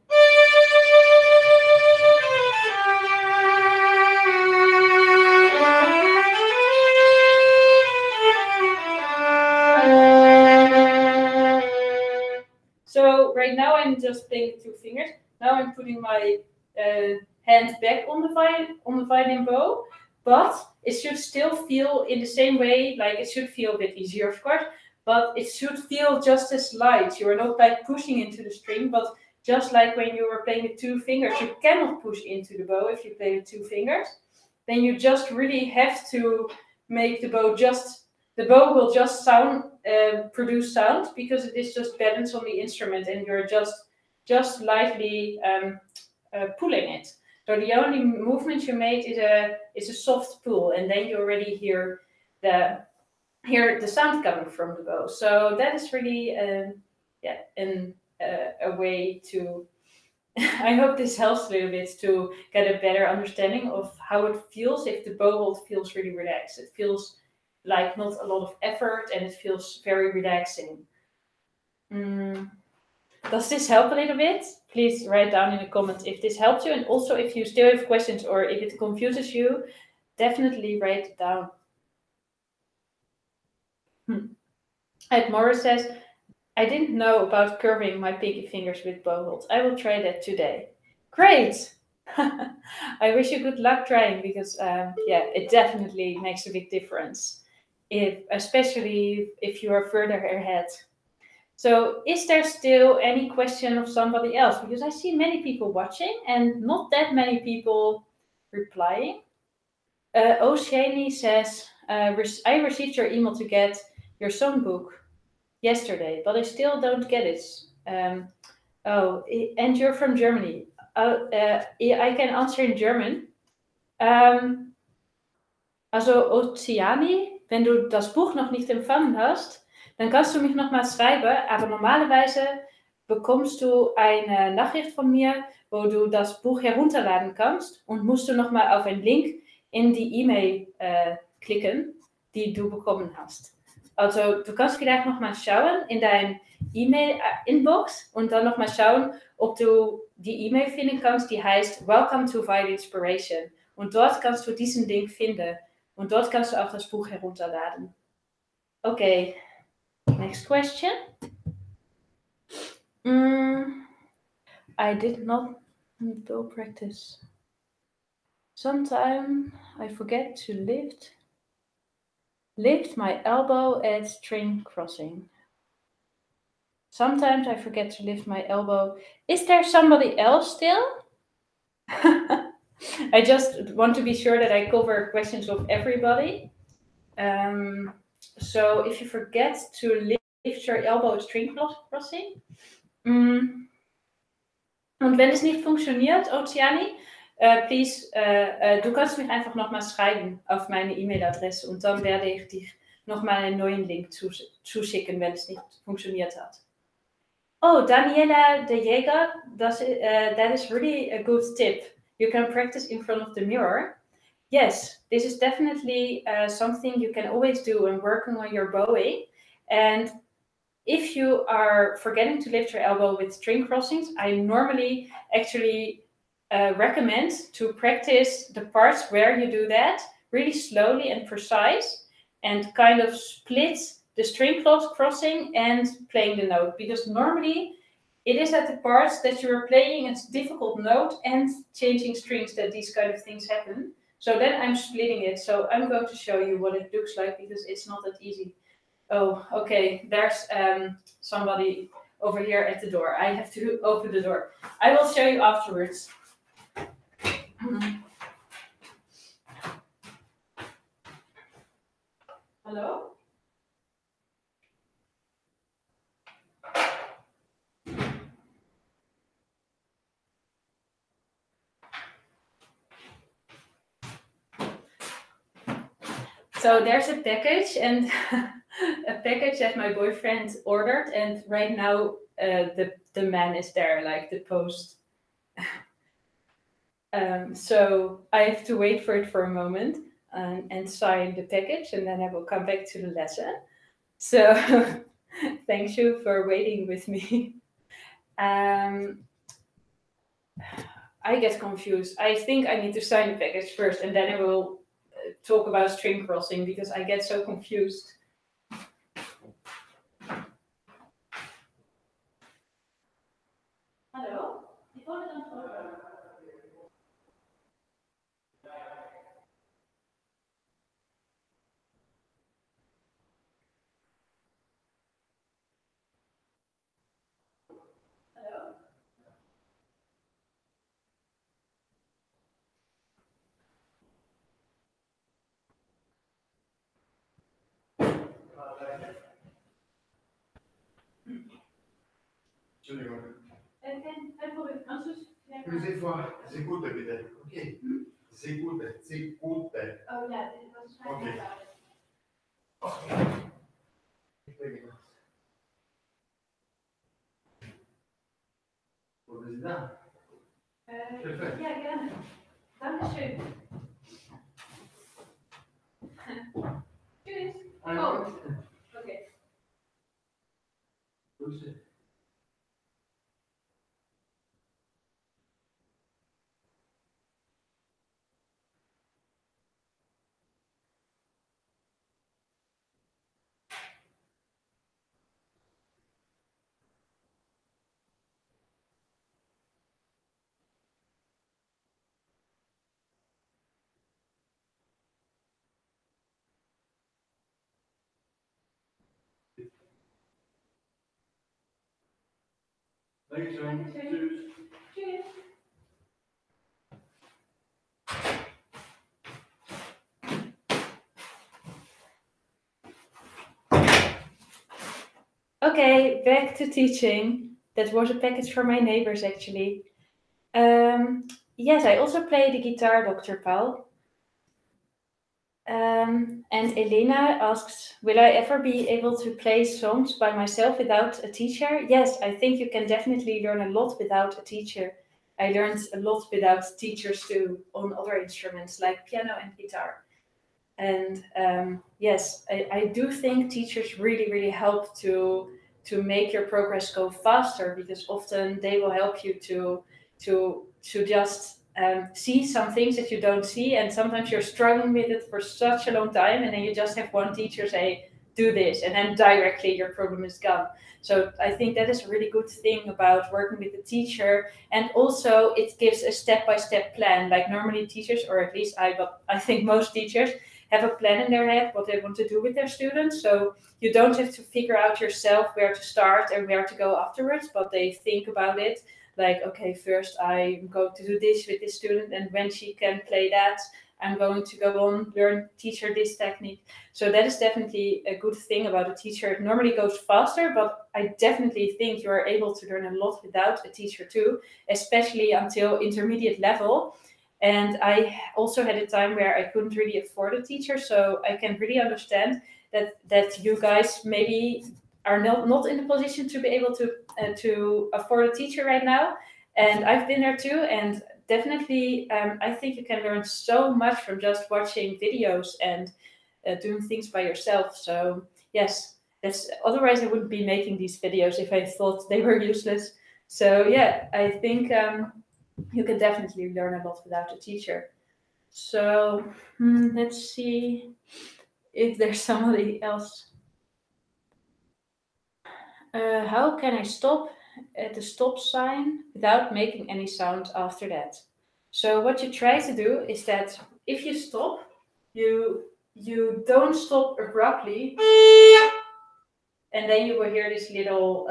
So right now I'm just playing with 2 fingers. Now I'm putting my hand back on the violin bow, but it should still feel in the same way. Like it should feel a bit easier, of course, but it should feel just as light. You are not like pushing into the string, but just like when you were playing with 2 fingers, you cannot push into the bow if you play with 2 fingers. Then you just really have to make the bow will just produce sound because it is just balanced on the instrument and you're just lightly pulling it. So the only movement you made is a soft pull, and then you already hear the sound coming from the bow. So that is really a way to. I hope this helps a little bit to get a better understanding of how it feels if the bow hold feels really relaxed. It feels like not a lot of effort and it feels very relaxing. Does this help a little bit? Please write down in the comments if this helps you, and also if you still have questions or if it confuses you, definitely write it down. Ed Morris says, I didn't know about curving my pinky fingers with bow holds. I will try that today. Great! I wish you good luck trying because it definitely makes a big difference, especially if you are further ahead. So is there still any question of somebody else? Because I see many people watching and not that many people replying. Oceani says, I received your email to get your songbook yesterday, but I still don't get it. And you're from Germany. I can answer in German. Also, Oceani, wenn du das Buch noch nicht empfangen hast, dann kannst du mich nochmal schreiben, aber normalerweise bekommst du eine Nachricht von mir, wo du das Buch herunterladen kannst und musst du nochmal auf einen Link in die E-Mail klicken, die du bekommen hast. Also, du kannst vielleicht nochmal schauen in dein E-Mail-Inbox und dann nochmal schauen, ob du die E-Mail finden kannst, die heißt Welcome to Violinspiration. Und dort kannst du diesen Link finden. Und dort kannst du auch das Buch herunterladen. Okay, next question. I did not do practice. Sometimes I forget to lift my elbow at string crossing. Sometimes I forget to lift my elbow. Is there somebody else still? I just want to be sure that I cover questions of everybody. So if you forget to lift your elbow at string crossing. Und wenn es nicht funktioniert, Oceani, please, du kannst mich einfach nochmal schreiben auf meine E-Mail-Adresse und dann werde ich dich nochmal einen neuen Link zuschicken, wenn es nicht funktioniert hat. Oh, Daniela de Jager, that is really a good tip. You can practice in front of the mirror. Yes, this is definitely something you can always do when working on your bowing. And if you are forgetting to lift your elbow with string crossings, I normally actually recommend to practice the parts where you do that really slowly and precise and kind of split the string crossing and playing the note, because normally it is at the parts that you are playing a difficult note and changing strings that these kind of things happen. So then I'm splitting it. So I'm going to show you what it looks like because it's not that easy. Oh, okay. There's somebody. over here at the door. I have to open the door. I will show you afterwards. Hello? So there's a package and a package that my boyfriend ordered, and right now the man is there, like the post. So I have to wait for it for a moment and sign the package, and then I will come back to the lesson. So thank you for waiting with me. Um, I get confused. I think I need to sign the package first, and then I will talk about string crossing because I get so confused. Hallo? Ik hoor het aan het horen. Hallo? Entschuldigung. Kein Problem. Anders. Können Sie vor Sekunde bitte? Okay. Sekunde. Sekunde. Oh ja, dit was Okay. Ich denke was. Wo sind Sie da? Perfekt. Ja, gerne. Dankeschön. Tschüss. Oh, okay. Grüße. Dankeschön. Tschüss. Tschüss. Okay, back to teaching. That was a package for my neighbors actually. Yes, I also play the guitar, Dr. Paul. And Elena asks, will I ever be able to play songs by myself without a teacher? Yes, I think you can definitely learn a lot without a teacher. I learned a lot without teachers too on other instruments like piano and guitar. And yes, I do think teachers really, really help to make your progress go faster because often they will help you to just see some things that you don't see, and sometimes you're struggling with it for such a long time, and then you just have one teacher say, "Do this," and then directly your problem is gone. So I think that is a really good thing about working with a teacher, and also it gives a step-by-step plan. Like normally teachers, or at least but I think most teachers have a plan in their head what they want to do with their students. So you don't have to figure out yourself where to start and where to go afterwards, but they think about it like, okay, first I'm going to do this with this student, and when she can play that, I'm going to go on, teach her this technique. So that is definitely a good thing about a teacher. It normally goes faster, but I definitely think you are able to learn a lot without a teacher too, especially until intermediate level. And I also had a time where I couldn't really afford a teacher, so I can really understand that you guys maybe are not in the position to be able to afford a teacher right now. And I've been there too, and definitely I think you can learn so much from just watching videos and doing things by yourself. So yes, that's otherwise I wouldn't be making these videos if I thought they were useless. So yeah, I think you can definitely learn a lot without a teacher. So let's see if there's somebody else. How can I stop at the stop sign without making any sound after that? So what you try to do is that if you stop, you don't stop abruptly and then you will hear this little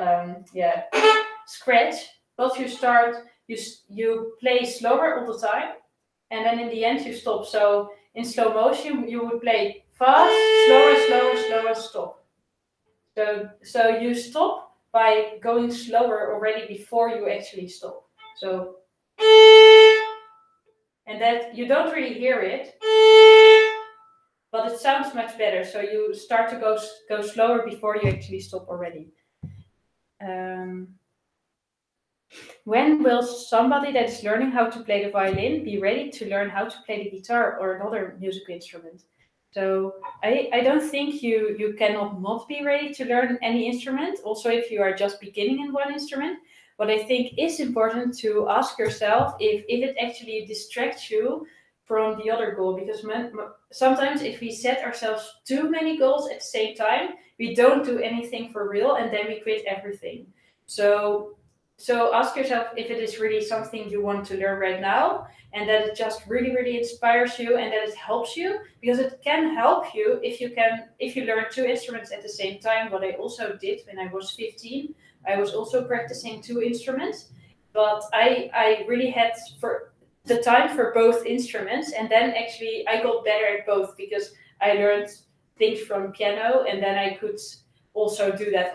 scratch. But you play slower all the time, and then in the end you stop. So in slow motion you would play fast, slower, slower, slower, stop. So you stop by going slower already before you actually stop. So, and that you don't really hear it, but it sounds much better. So you start to go slower before you actually stop already. When will somebody that is learning how to play the violin be ready to learn how to play the guitar or another musical instrument? So I don't think you cannot not be ready to learn any instrument, also if you are just beginning in one instrument. What I think is important to ask yourself if it actually distracts you from the other goal, because sometimes if we set ourselves too many goals at the same time, we don't do anything for real and then we quit everything. So ask yourself if it is really something you want to learn right now, and that it just really, really inspires you and that it helps you, because it can help you if you learn two instruments at the same time. What I also did when I was 15, I was also practicing two instruments, but I really had for the time for both instruments, and then actually I got better at both because I learned things from piano, and then I could also do that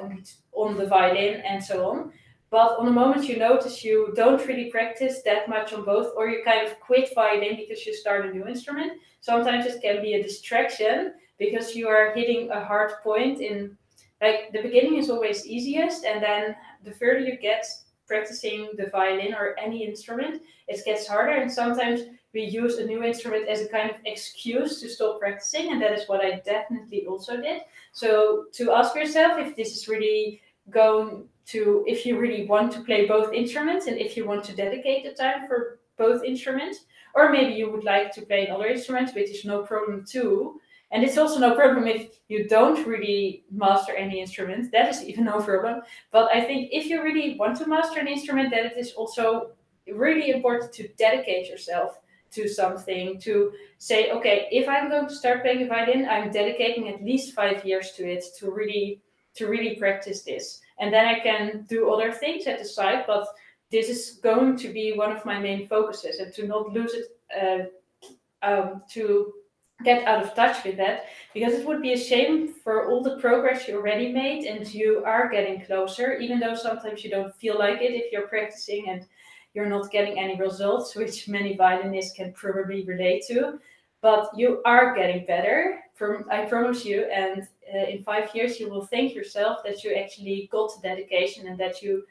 on the violin and so on. But on the moment you notice you don't really practice that much on both, or you kind of quit violin because you start a new instrument, sometimes it can be a distraction because you are hitting a hard point in, like, the beginning is always easiest, and then the further you get practicing the violin or any instrument, it gets harder. And sometimes we use a new instrument as a kind of excuse to stop practicing, and that is what I definitely also did. So to ask yourself if this is really going to, if you really want to play both instruments and if you want to dedicate the time for both instruments, or maybe you would like to play another instrument, which is no problem too. And it's also no problem if you don't really master any instrument, that is even no problem. But I think if you really want to master an instrument, then it is also really important to dedicate yourself to something, to say, okay, if I'm going to start playing the violin, I'm dedicating at least 5 years to it to really practice this. And then I can do other things at the side, but this is going to be one of my main focuses, and to not lose it, to get out of touch with that, because it would be a shame for all the progress you already made, and you are getting closer, even though sometimes you don't feel like it if you're practicing and you're not getting any results, which many violinists can probably relate to. But you are getting better, I promise you. And in 5 years, you will thank yourself that you actually got the dedication, and that you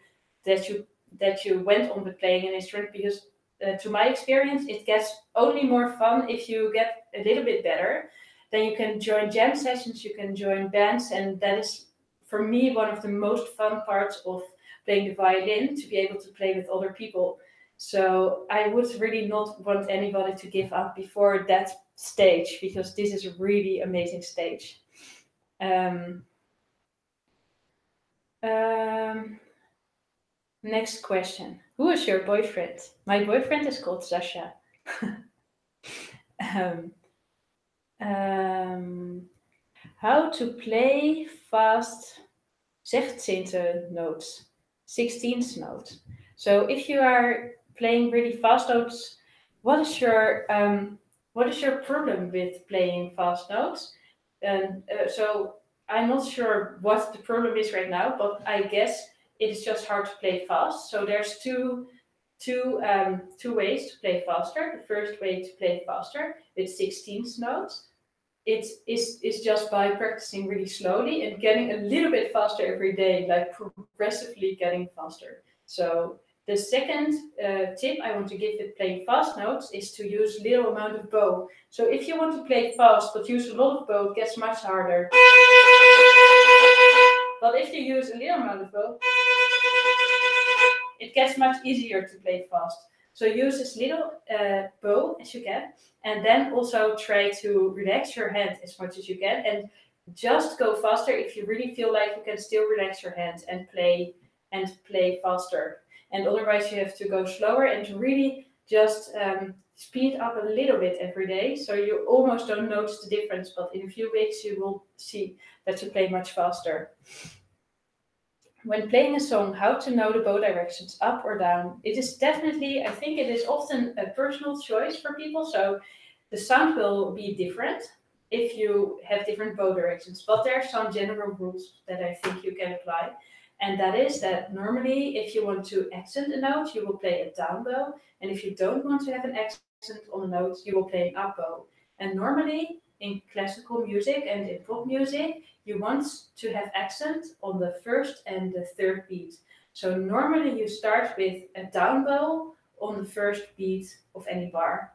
went on with playing an instrument. Because to my experience, it gets only more fun if you get a little bit better. Then you can join jam sessions, you can join bands, and that is, for me, one of the most fun parts of playing the violin, to be able to play with other people. So I would really not want anybody to give up before that stage, because this is a really amazing stage. Next question. Who is your boyfriend? My boyfriend is called Sasha. How to play fast 16e notes. 16th note. So if you are playing really fast notes, what is your problem with playing fast notes? And so I'm not sure what the problem is right now, but I guess it is just hard to play fast. So there's two ways to play faster. The first way to play faster with 16th notes, it's just by practicing really slowly and getting a little bit faster every day, like progressively getting faster. So the second tip I want to give with playing fast notes is to use little amount of bow. So if you want to play fast but use a lot of bow, it gets much harder. But if you use a little amount of bow, it gets much easier to play fast. So use as little bow as you can, and then also try to relax your hand as much as you can, and just go faster if you really feel like you can still relax your hand and play faster. And otherwise you have to go slower and really just speed up a little bit every day, so you almost don't notice the difference, but in a few weeks you will see that you play much faster. when playing a song, how to know the bow directions, up or down. It is definitely, I think it is often a personal choice for people, so the sound will be different if you have different bow directions, but there are some general rules that I think you can apply. And that is that normally if you want to accent a note, you will play a down bow, and if you don't want to have an accent on a note, you will play an up bow. And normally in classical music and in pop music, you want to have accent on the first and the third beat. So normally you start with a down bow on the first beat of any bar.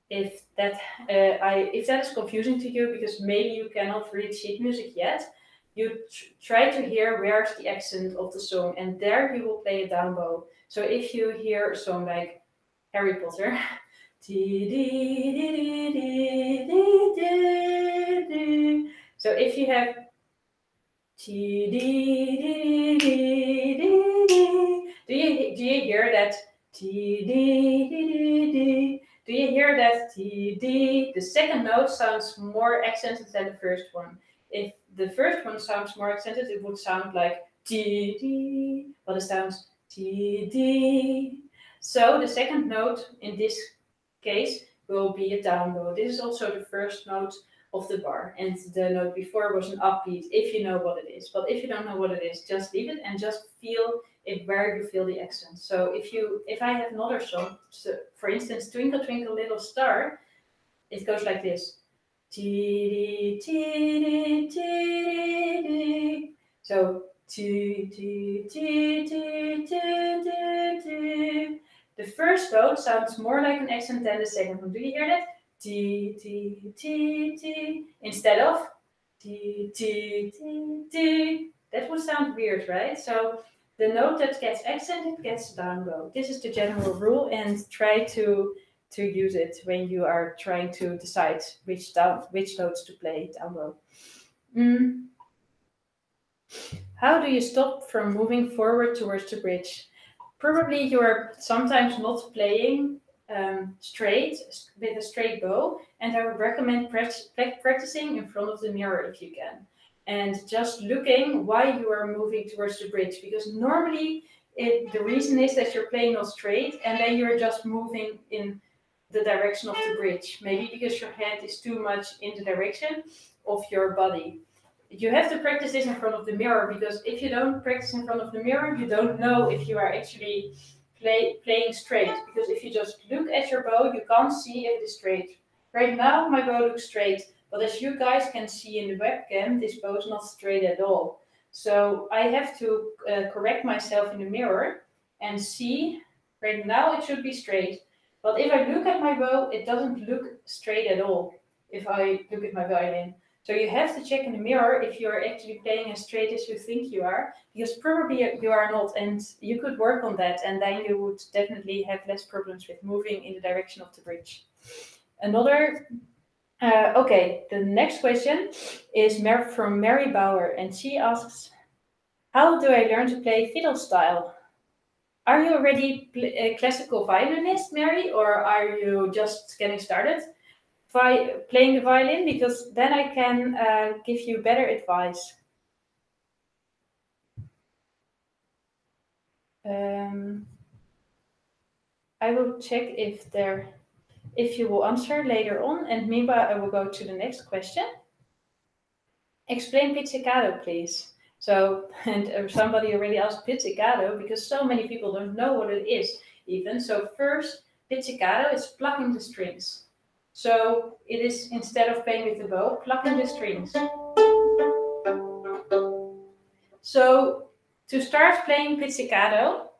If that if that is confusing to you because maybe you cannot read sheet music yet, you try to hear where's the accent of the song, and there you will play a down bow. So if you hear a song like Harry Potter, so if you have do you hear that? Do you hear that? The second note sounds more accented than the first one. If the first one sounds more accented, it would sound like but it sounds so the second note in this case will be a down bow. This is also the first note of the bar, and the note before was an upbeat if you know what it is. But if you don't know what it is, just leave it and just feel it where you feel the accent. So if I have another song, so for instance Twinkle Twinkle Little Star, it goes like this. So the first note sounds more like an accent than the second one. Do you hear that? T T T T instead of T T T T. That would sound weird, right? So the note that gets accented gets down bow. This is the general rule, and try to use it when you are trying to decide which notes to play down bow. How do you stop from moving forward towards the bridge? Probably you are sometimes not playing straight with a straight bow, and I would recommend practicing in front of the mirror if you can, and just looking why you are moving towards the bridge, because normally the reason is that you're playing not straight and then you're just moving in the direction of the bridge, maybe because your hand is too much in the direction of your body. You have to practice this in front of the mirror, because if you don't practice in front of the mirror, you don't know if you are actually playing straight. Because if you just look at your bow, you can't see if it is straight. Right now, my bow looks straight, but as you guys can see in the webcam, this bow is not straight at all. So I have to correct myself in the mirror and see. Right now, it should be straight. But if I look at my bow, it doesn't look straight at all if I look at my violin. So you have to check in the mirror if you're actually playing as straight as you think you are, because probably you are not, and you could work on that, and then you would definitely have less problems with moving in the direction of the bridge. Okay, the next question is from Mary Bauer, and she asks, how do I learn to play fiddle style? Are you already a classical violinist, Mary, or are you just getting started playing the violin? Because then I can give you better advice. I will check if you will answer later on, and meanwhile I will go to the next question. Explain pizzicato, please. So, and somebody already asked pizzicato because so many people don't know what it is even. So first, pizzicato is plucking the strings. So it is, instead of playing with the bow, plucking the strings. So to start playing pizzicato,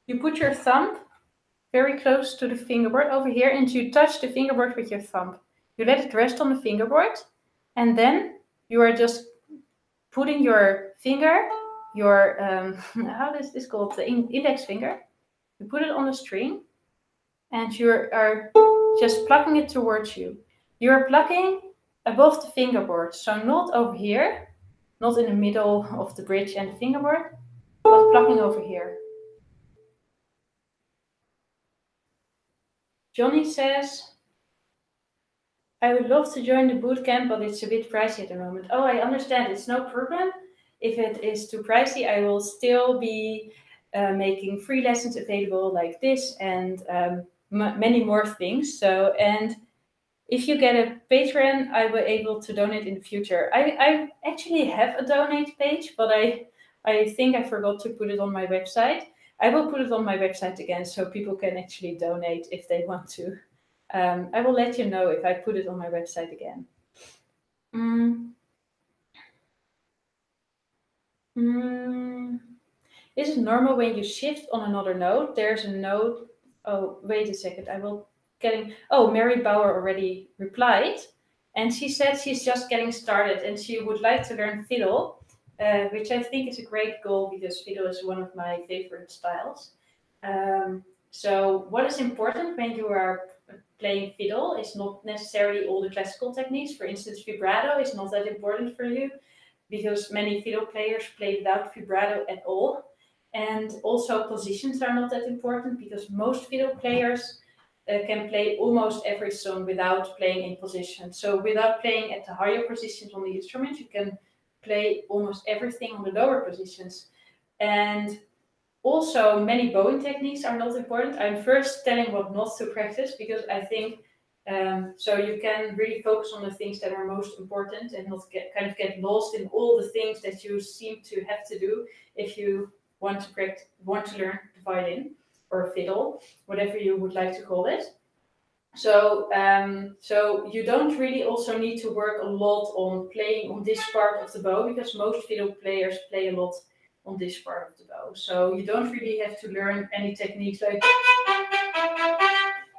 you put your thumb very close to the fingerboard over here, and you touch the fingerboard with your thumb. You let it rest on the fingerboard, and then you are just putting your finger, your how is this called, the index finger, you put it on the string, and you are just plucking it towards you. You are plucking above the fingerboard, so not over here, not in the middle of the bridge and the fingerboard, but plucking over here. Johnny says, I would love to join the bootcamp, but it's a bit pricey at the moment. Oh, I understand. It's no problem. If it is too pricey, I will still be making free lessons available like this and many more things. So, and if you get a Patreon, I will able to donate in the future. I actually have a donate page, but I think I forgot to put it on my website. I will put it on my website again so people can actually donate if they want to. I will let you know if I put it on my website again. Is it normal when you shift on another note? There's a note. Oh, wait a second. I will getting. Oh, Mary Bauer already replied, and she said she's just getting started and she would like to learn fiddle, which I think is a great goal because fiddle is one of my favorite styles. So, what is important when you are playing fiddle is not necessarily all the classical techniques. For instance, vibrato is not that important for you because many fiddle players play without vibrato at all. And also positions are not that important because most fiddle players can play almost every song without playing in position. So without playing at the higher positions on the instrument, you can play almost everything on the lower positions. And also many bowing techniques are not important. I'm first telling what not to practice because I think so you can really focus on the things that are most important and not get lost in all the things that you seem to have to do if you want to learn the violin or fiddle, whatever you would like to call it. So so you don't really also need to work a lot on playing on this part of the bow because most fiddle players play a lot on this part of the bow. So you don't really have to learn any techniques like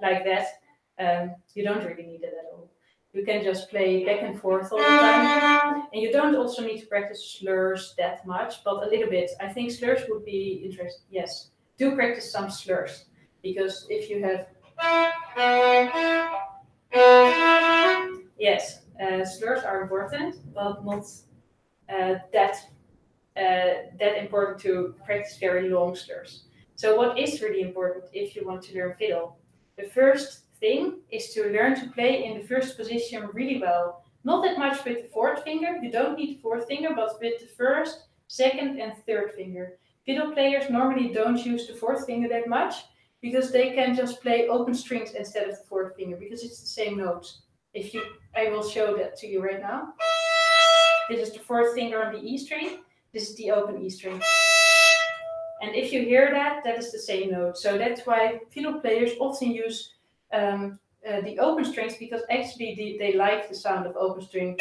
that. You don't really need it at all. You can just play back and forth all the time. And you don't also need to practice slurs that much, but a little bit. I think slurs would be interesting. Yes, do practice some slurs. Because if you have... Yes, slurs are important, but not that important to practice very long slurs. So what is really important if you want to learn fiddle? The first thing is to learn to play in the first position really well. Not that much with the fourth finger, you don't need the fourth finger, but with the first, second and third finger. Fiddle players normally don't use the fourth finger that much because they can just play open strings instead of the fourth finger because it's the same notes. I will show that to you right now. This is the fourth finger on the E string. This is the open E string. And if you hear that, that is the same note. So that's why fiddle players often use the open strings because actually they like the sound of open string.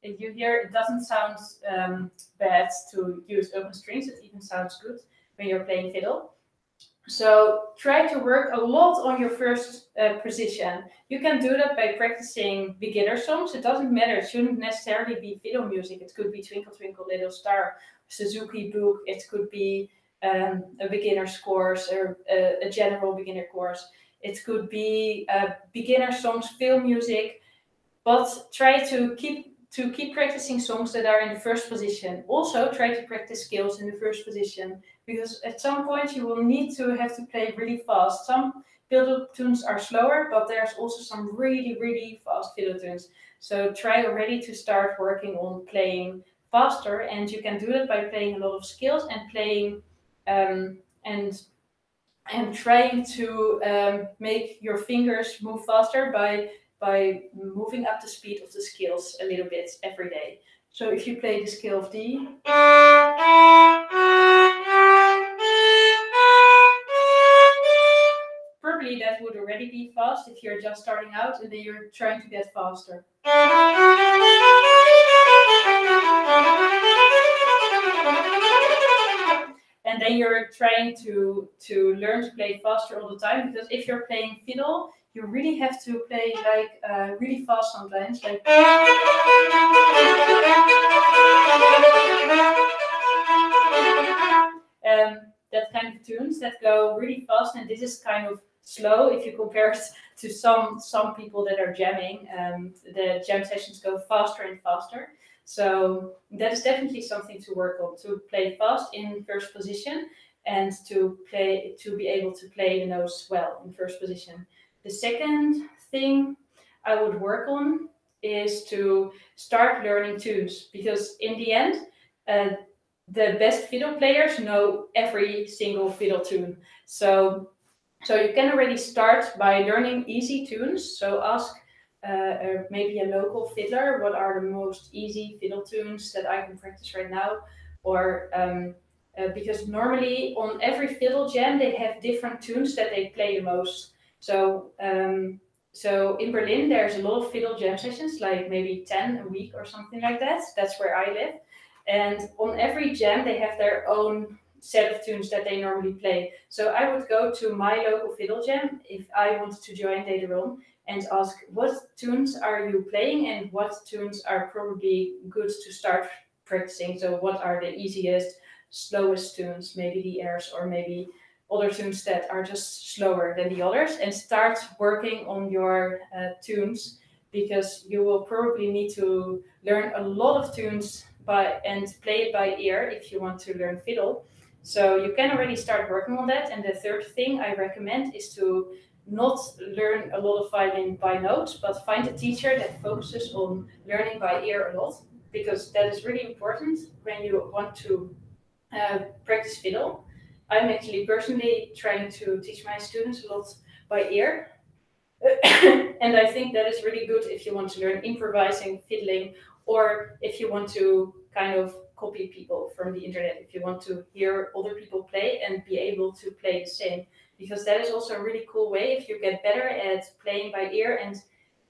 If you hear, it doesn't sound bad to use open strings. It even sounds good when you're playing fiddle. So try to work a lot on your first position. You can do that by practicing beginner songs. It doesn't matter. It shouldn't necessarily be fiddle music. It could be Twinkle Twinkle Little Star, Suzuki Book. It could be a beginner's course or a general beginner course. It could be beginner songs, film music. But try to keep practicing songs that are in the first position. Also try to practice scales in the first position because at some point you will need to have to play really fast. Some fiddle tunes are slower, but there's also some really, really fast fiddle tunes. So try already to start working on playing faster, and you can do that by playing a lot of scales and playing and trying to make your fingers move faster by moving up the speed of the scales a little bit every day. So if you play the scale of D, probably that would already be fast if you're just starting out and then you're trying to get faster. And then you're trying to learn to play faster all the time because if you're playing fiddle, you really have to play like really fast sometimes, like that kind of tunes that go really fast, and this is kind of slow if you compare it to some people that are jamming. The jam sessions go faster and faster. So that is definitely something to work on, to play fast in first position. and to be able to play the notes well in first position. The second thing I would work on is to start learning tunes, because in the end, the best fiddle players know every single fiddle tune. So you can already start by learning easy tunes. So ask maybe a local fiddler, what are the most easy fiddle tunes that I can practice right now? Or because normally on every fiddle jam they have different tunes that they play the most. So in Berlin there's a lot of fiddle jam sessions, like maybe 10 a week or something like that. That's where I live. And on every jam they have their own set of tunes that they normally play. So I would go to my local fiddle jam if I wanted to join later on and ask, what tunes are you playing and what tunes are probably good to start practicing? So what are the easiest, slowest tunes, maybe the airs, or maybe other tunes that are just slower than the others, and start working on your tunes, because you will probably need to learn a lot of tunes and play it by ear if you want to learn fiddle. So you can already start working on that. And the third thing I recommend is to not learn a lot of violin by notes, but find a teacher that focuses on learning by ear a lot, because that is really important when you want to practice fiddle. I'm actually personally trying to teach my students a lot by ear. And I think that is really good if you want to learn improvising, fiddling, or if you want to kind of copy people from the internet, if you want to hear other people play and be able to play the same, because that is also a really cool way if you get better at playing by ear,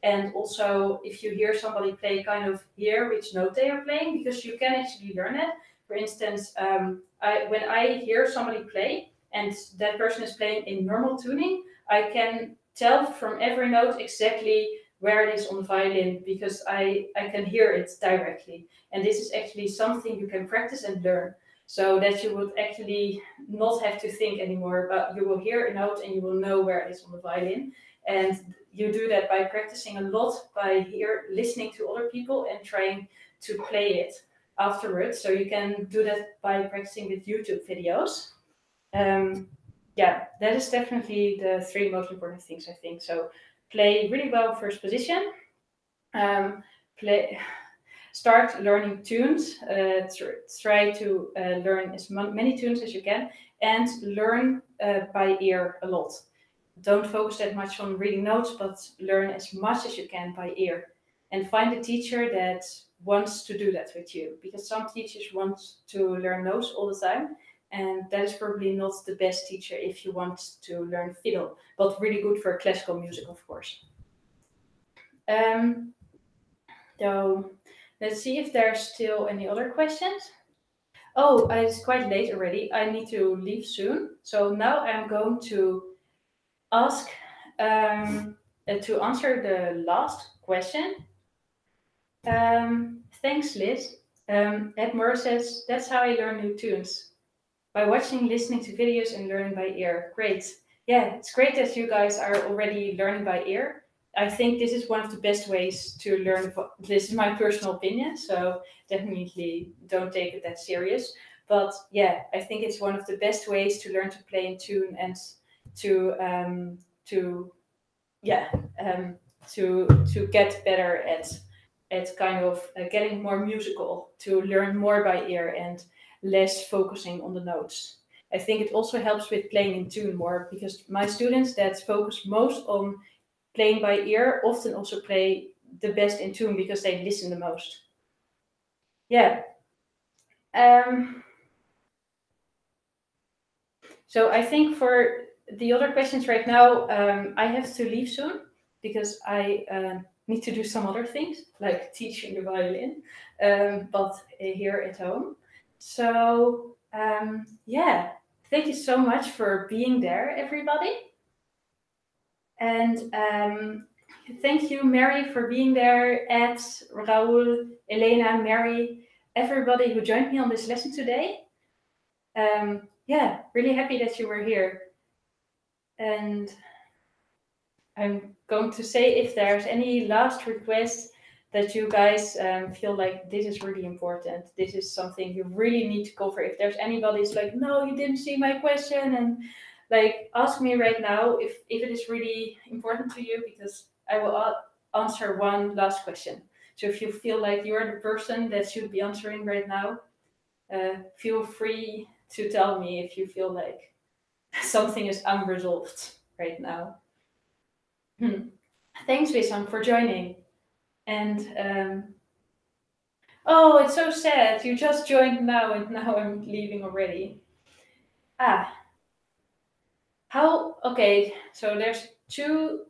and also if you hear somebody play, kind of hear which note they are playing, because you can actually learn it. For instance, when I hear somebody play and that person is playing in normal tuning, I can tell from every note exactly where it is on the violin, because I can hear it directly. And this is actually something you can practice and learn, so that you would actually not have to think anymore, but you will hear a note and you will know where it is on the violin. And you do that by practicing a lot, by listening to other people and trying to play it afterwards. So you can do that by practicing with YouTube videos. Yeah, that is definitely the three most important things, I think. So play really well first position, start learning tunes, try to learn as many tunes as you can, and learn by ear a lot. Don't focus that much on reading notes, but learn as much as you can by ear. And find a teacher that wants to do that with you, because some teachers want to learn notes all the time, and that is probably not the best teacher if you want to learn fiddle, but really good for classical music, of course. So let's see if there's still any other questions. Oh, it's quite late already. I need to leave soon. So now I'm going to ask to answer the last question. Thanks, Liz. Ed Moore says, that's how I learn new tunes. By watching, listening to videos, and learning by ear. Great. Yeah, it's great that you guys are already learning by ear. I think this is one of the best ways to learn. This is my personal opinion, so definitely don't take it that serious. But yeah, I think it's one of the best ways to learn to play in tune and to yeah to get better at kind of getting more musical, to learn more by ear and less focusing on the notes. I think it also helps with playing in tune more, because my students that focus most on playing by ear often also play the best in tune, because they listen the most. Yeah. So I think for the other questions right now, I have to leave soon, because I need to do some other things, like teaching the violin, but here at home. So yeah, thank you so much for being there, everybody. And thank you, Mary, for being there, Ed, Raoul, Elena, Mary, everybody who joined me on this lesson today. Yeah, really happy that you were here. And I'm going to say, if there's any last request that you guys feel like this is really important. This is something you really need to cover. If there's anybody who's like, no, you didn't see my question, and like ask me right now if it is really important to you, because I will answer one last question. So if you feel like you're the person that should be answering right now, feel free to tell me if you feel like something is unresolved right now. Thanks, Wissam, for joining. And oh, it's so sad. You just joined now, and now I'm leaving already. Ah, how? Okay, so there's two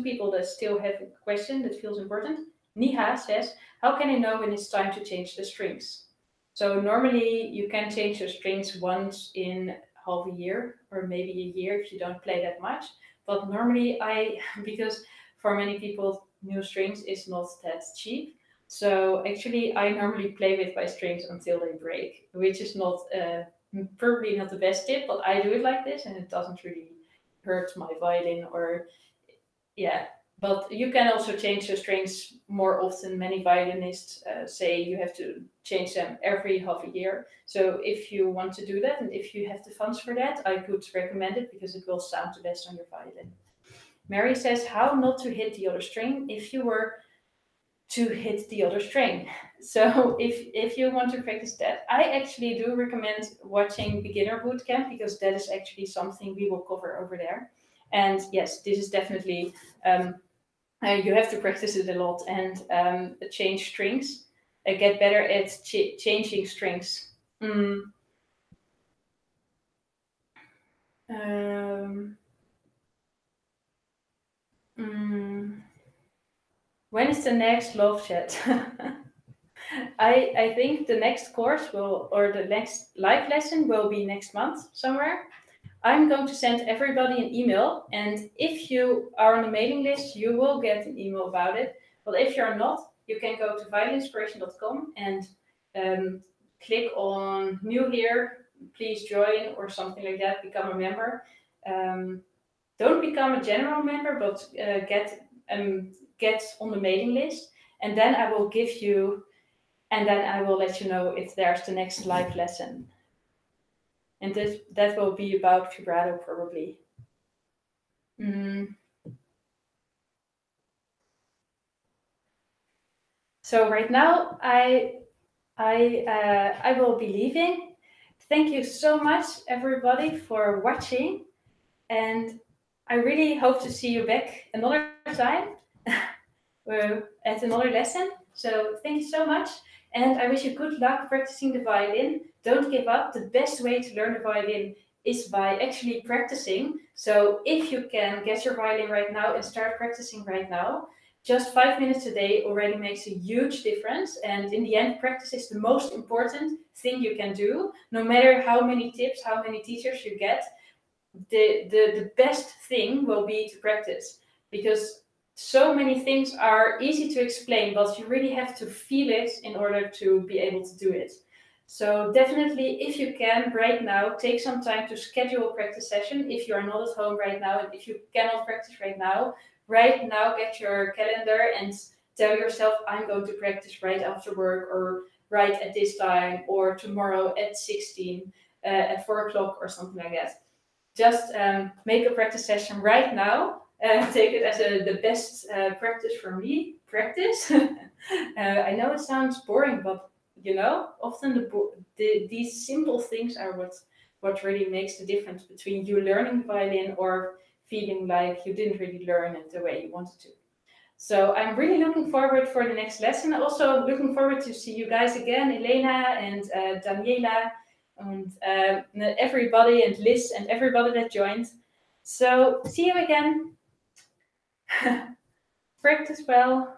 people that still have a question that feels important. Niha says, "How can I know when it's time to change the strings?" So normally you can change your strings once in half a year or maybe a year if you don't play that much. But normally because for many people new strings is not that cheap. So actually I normally play with my strings until they break, which is not probably not the best tip, but I do it like this and it doesn't really hurt my violin or yeah. But you can also change your strings more often. Many violinists say you have to change them every half a year. So if you want to do that and if you have the funds for that, I could recommend it because it will sound the best on your violin. Mary says, how not to hit the other string if you were to hit the other string. So if you want to practice that, I actually do recommend watching Beginner Bootcamp because that is actually something we will cover over there. And yes, this is definitely you have to practice it a lot and change strings. Get better at changing strings. Um, when is the next love chat? I think the next course will, or the next live lesson will be next month somewhere. I'm going to send everybody an email, and if you are on the mailing list, you will get an email about it. But if you're not, you can go to violinspiration.com and click on new here, please join, or something like that, become a member. Don't become a general member, but get on the mailing list, and then I will give you, and then I will let you know if there's the next live lesson. And that will be about vibrato probably. So right now I will be leaving. Thank you so much everybody for watching, and I really hope to see you back another time at another lesson. So thank you so much, and I wish you good luck practicing the violin. Don't give up. The best way to learn the violin is by actually practicing. So if you can get your violin right now and start practicing right now, just 5 minutes a day already makes a huge difference. And in the end, practice is the most important thing you can do. No matter how many tips, how many teachers you get, the best thing will be to practice, because so many things are easy to explain, but you really have to feel it in order to be able to do it. So definitely, if you can right now, take some time to schedule a practice session if you are not at home right now, and if you cannot practice right now get your calendar and tell yourself, I'm going to practice right after work, or right at this time, or tomorrow at 16 at 4 o'clock or something like that. Just make a practice session right now. Take it as the best practice for me. Practice. I know it sounds boring, but you know, often these simple things are what really makes the difference between you learning violin or feeling like you didn't really learn it the way you wanted to. So I'm really looking forward for the next lesson. Also looking forward to see you guys again, Elena and Daniela, and everybody, and Liz, and everybody that joined. So see you again. Practice well.